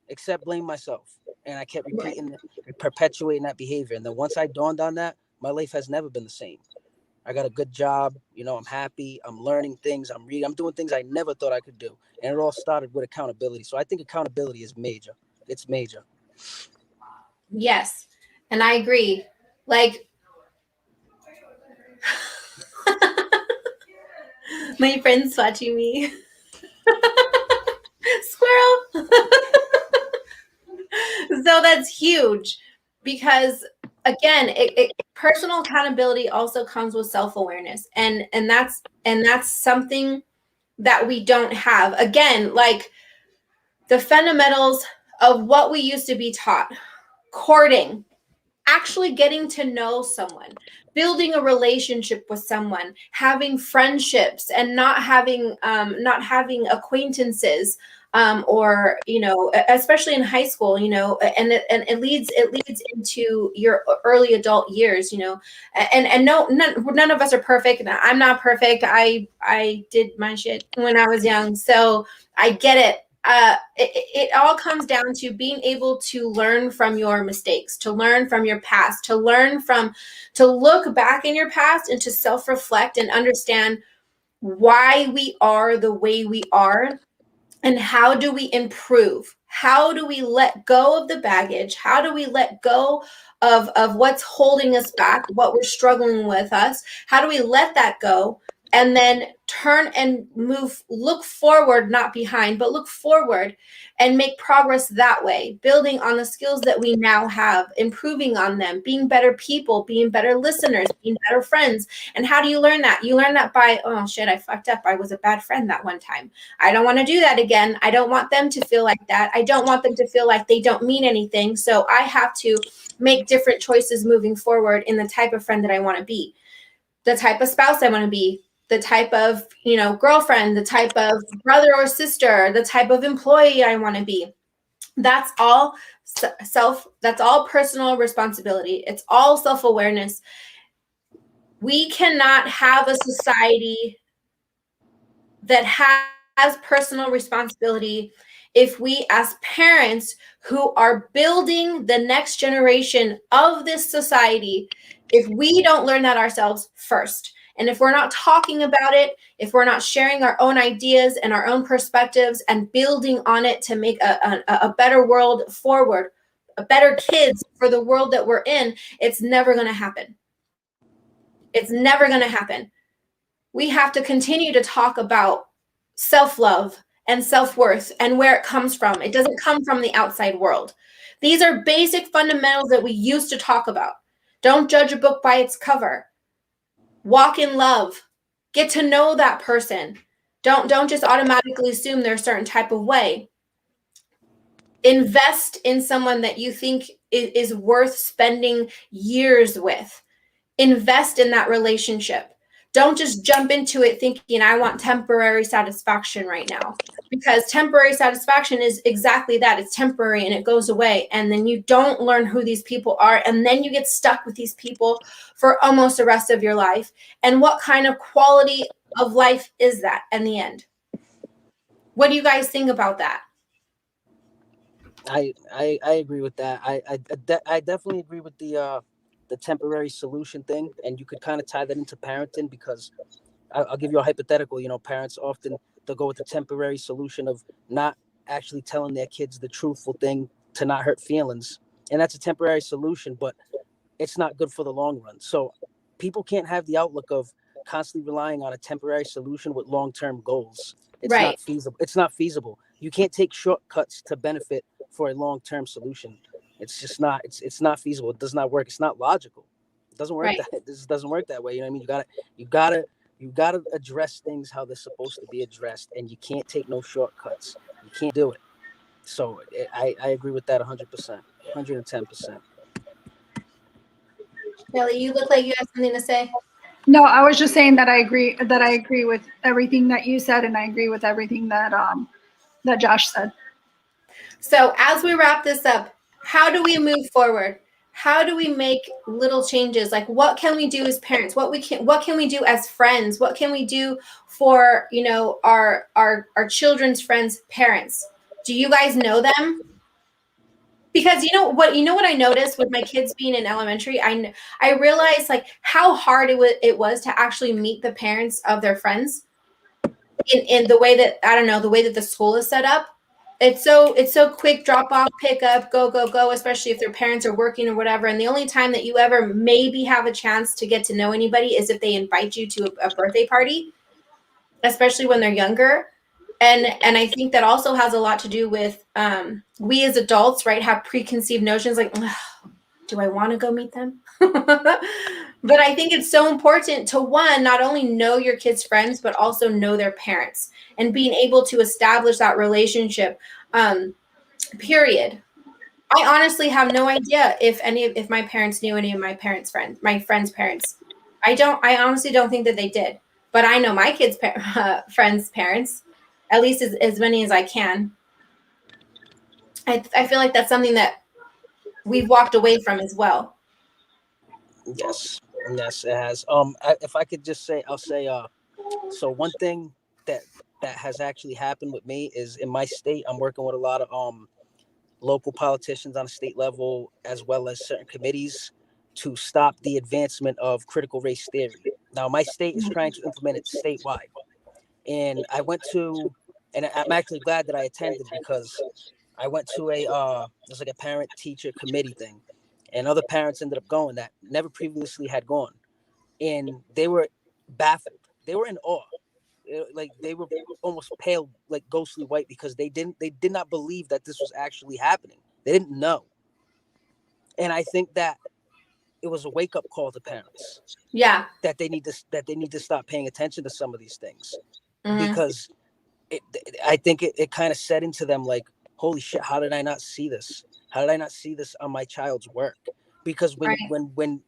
except blame myself. And I kept repeating, perpetuating that behavior. And then once I dawned on that, my life has never been the same. I got a good job. I'm happy. I'm learning things. I'm reading. I'm doing things I never thought I could do. And it all started with accountability. So I think accountability is major. It's major. Yes. And I agree. Like, my friend's watching me. Squirrel. So that's huge, because again, personal accountability also comes with self-awareness, and that's something that we don't have. Again, like the fundamentals of what we used to be taught: courting, actually getting to know someone, building a relationship with someone, having friendships, and not having acquaintances, or especially in high school, and it leads into your early adult years, and no, none of us are perfect. I'm not perfect. I did my shit when I was young, so I get it. It all comes down to being able to learn from your mistakes, to learn from your past, to look back in your past and to self-reflect and understand why we are the way we are, and how do we improve? How do we let go of the baggage? How do we let go of what's holding us back, what we're struggling with us? How do we let that go and then turn and move, look forward, not behind, but look forward and make progress that way, building on the skills that we now have, improving on them, being better people, being better listeners, being better friends. And how do you learn that? You learn that by, oh shit, I fucked up. I was a bad friend that one time. I don't want to do that again. I don't want them to feel like that. I don't want them to feel like they don't mean anything. So I have to make different choices moving forward in the type of friend that I want to be, the type of spouse I want to be, the type of, girlfriend, the type of brother or sister, the type of employee I want to be. That's all that's all personal responsibility. It's all self-awareness. We cannot have a society that has personal responsibility if we as parents who are building the next generation of this society, if we don't learn that ourselves first. And if we're not talking about it, if we're not sharing our own ideas and our own perspectives and building on it to make a better world forward, a better kids for the world that we're in, it's never going to happen. It's never going to happen. We have to continue to talk about self-love and self-worth and where it comes from. It doesn't come from the outside world. These are basic fundamentals that we used to talk about. Don't judge a book by its cover. Walk in love. Get to know that person. Don't just automatically assume they're a certain type of way. Invest in someone that you think is worth spending years with. Invest in that relationship. Don't just jump into it thinking, I want temporary satisfaction right now. Because temporary satisfaction is exactly that. It's temporary and it goes away. And then you don't learn who these people are. And then you get stuck with these people for almost the rest of your life. And what kind of quality of life is that in the end? What do you guys think about that? I agree with that. I definitely agree with the temporary solution thing, and you could kind of tie that into parenting because I'll give you a hypothetical. Parents often they'll go with the temporary solution of not actually telling their kids the truthful thing to not hurt feelings, and that's a temporary solution, but it's not good for the long run. So people can't have the outlook of constantly relying on a temporary solution with long-term goals. It's Right. not feasible. It's not feasible. You can't take shortcuts to benefit for a long-term solution. It's just not. It's not feasible. It does not work. It's not logical. It doesn't work. Right. This doesn't work that way. You know what I mean? You gotta address things how they're supposed to be addressed, and you can't take no shortcuts. You can't do it. So I agree with that 100%, 110%. Kelly, you look like you have something to say. No, I was just saying that I agree with everything that you said, and I agree with everything that that Josh said. So as we wrap this up, how do we move forward? How do we make little changes? Like, what can we do as parents? What can we do as friends? What can we do for, our children's friends' parents? Do you guys know them? Because you know what I noticed with my kids being in elementary, I realized like how hard it was to actually meet the parents of their friends in the way that, I don't know, the way that the school is set up. It's so quick, drop off, pick up, go, go, go, especially if their parents are working or whatever. And the only time that you ever maybe have a chance to get to know anybody is if they invite you to a birthday party, especially when they're younger. And I think that also has a lot to do with we as adults, right, have preconceived notions like, do I want to go meet them? But I think it's so important to, one, not only know your kids' friends, but also know their parents and being able to establish that relationship, period. I honestly have no idea if my parents knew any of my friends' parents. I honestly don't think that they did. But I know my kids' friends' parents, at least as many as I can. I feel like that's something that we've walked away from as well. Yes, it has. If I could just say, I'll say. So one thing that has actually happened with me is in my state, I'm working with a lot of local politicians on a state level, as well as certain committees, to stop the advancement of critical race theory. Now, my state is trying to implement it statewide. and I went to, and I'm actually glad that I attended, because I went to there's like a parent teacher committee thing, and other parents ended up going that never previously had gone, and they were baffled. They were in awe. Like they were almost pale, like ghostly white, because they did not believe that this was actually happening. They didn't know. And I think that it was a wake up call to parents. Yeah. That they need to stop paying attention to some of these things, because I think it kind of set into them like, holy shit, how did I not see this? How did I not see this on my child's work? Because when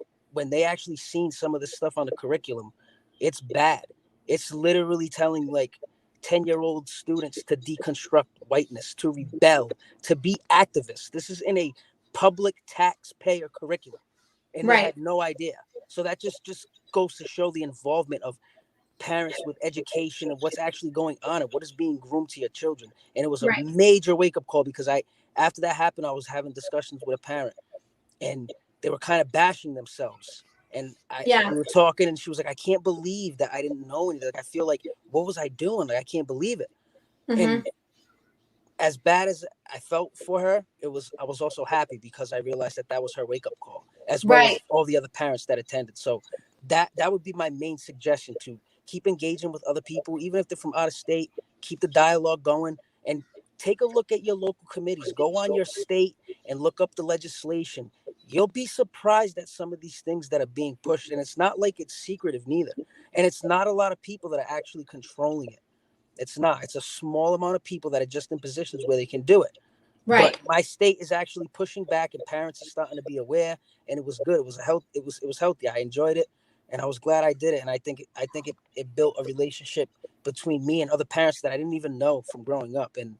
they actually seen some of this stuff on the curriculum, it's bad. It's literally telling like 10-year-old students to deconstruct whiteness, to rebel, to be activists. This is in a public taxpayer curriculum, and they had no idea. So that just goes to show the involvement of parents with education and what's actually going on and what is being groomed to your children. And it was a major wake-up call, because after that happened, I was having discussions with a parent, and they were kind of bashing themselves. And we were talking, and she was like, I can't believe that I didn't know anything. Like, I feel like, what was I doing? Like, I can't believe it. And as bad as I felt for her, I was also happy, because I realized that was her wake-up call, as well as all the other parents that attended. So that would be my main suggestion, to keep engaging with other people, even if they're from out of state. Keep the dialogue going, and take a look at your local committees. Go on your state and look up the legislation. You'll be surprised at some of these things that are being pushed. And it's not like it's secretive neither. And it's not a lot of people that are actually controlling it. It's not. It's a small amount of people that are just in positions where they can do it. But my state is actually pushing back, and parents are starting to be aware. And it was good. It was healthy. I enjoyed it, and I was glad I did it. And I think it built a relationship between me and other parents that I didn't even know from growing up. And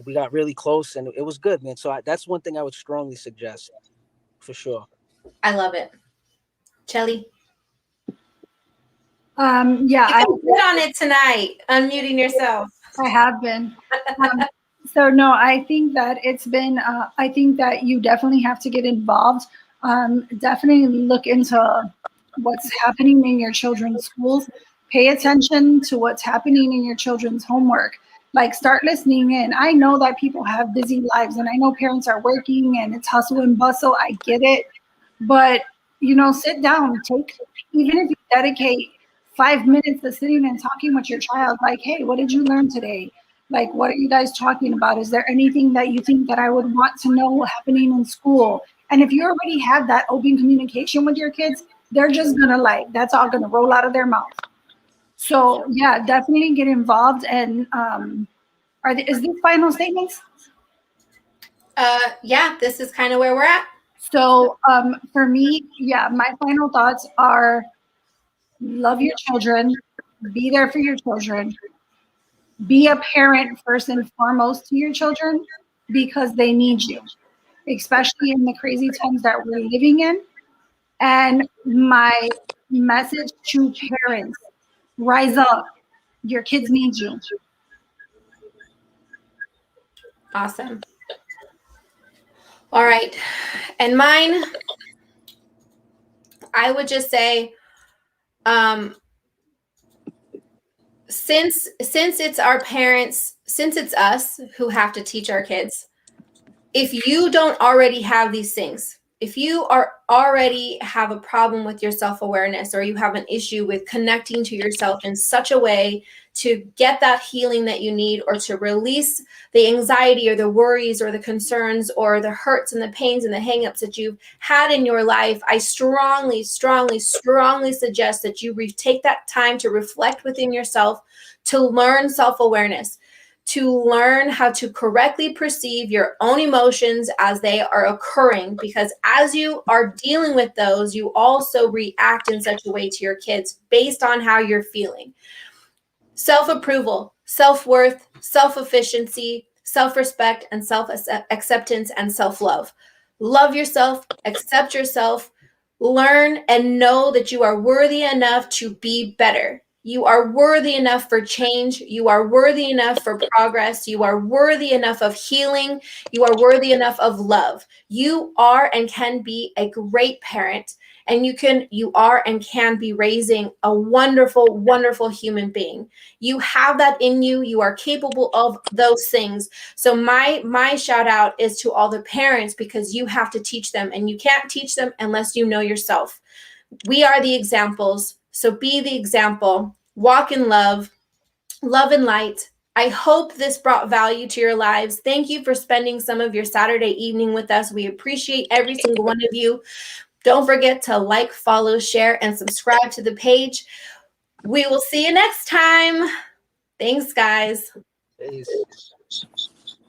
we got really close, and it was good, man. So that's one thing I would strongly suggest, for sure. I love it. Chelly? Yeah, I put on it tonight, unmuting yourself. I have been. So no, I think that it's been, I think that you definitely have to get involved. Definitely look into what's happening in your children's schools. Pay attention to what's happening in your children's homework. Like, start listening in. I know that people have busy lives, and I know parents are working and it's hustle and bustle. I get it. But, sit down, even if you dedicate 5 minutes to sitting and talking with your child, like, hey, what did you learn today? Like, what are you guys talking about? Is there anything that you think that I would want to know happening in school? And if you already have that open communication with your kids, they're just gonna that's all gonna roll out of their mouth. So yeah, definitely get involved. And is this final statements? Yeah, this is kind of where we're at. So for me, yeah, my final thoughts are: love your children, be there for your children, be a parent first and foremost to your children, because they need you, especially in the crazy times that we're living in. And my message to parents: rise up. Your kids need you. Awesome. All right. And mine, I would just say, since it's our parents, since it's us who have to teach our kids, if you don't already have these things, if you already have a problem with your self-awareness, or you have an issue with connecting to yourself in such a way to get that healing that you need, or to release the anxiety or the worries or the concerns or the hurts and the pains and the hangups that you've had in your life, I strongly, strongly, strongly suggest that you take that time to reflect within yourself, to learn self-awareness, to learn how to correctly perceive your own emotions as they are occurring, because as you are dealing with those, you also react in such a way to your kids based on how you're feeling. Self-approval, self-worth, self-efficiency, self-respect, and self-acceptance and self-love. Love yourself, accept yourself, learn and know that you are worthy enough to be better. You are worthy enough for change. You are worthy enough for progress. You are worthy enough of healing. You are worthy enough of love. You are and can be a great parent, and you are and can be raising a wonderful, wonderful human being. You have that in you. You are capable of those things. So my shout out is to all the parents, because you have to teach them, and you can't teach them unless you know yourself. We are the examples. So be the example. Walk in love, love and light. I hope this brought value to your lives. Thank you for spending some of your Saturday evening with us. We appreciate every single one of you. Don't forget to like, follow, share, and subscribe to the page. We will see you next time. Thanks, guys. Peace.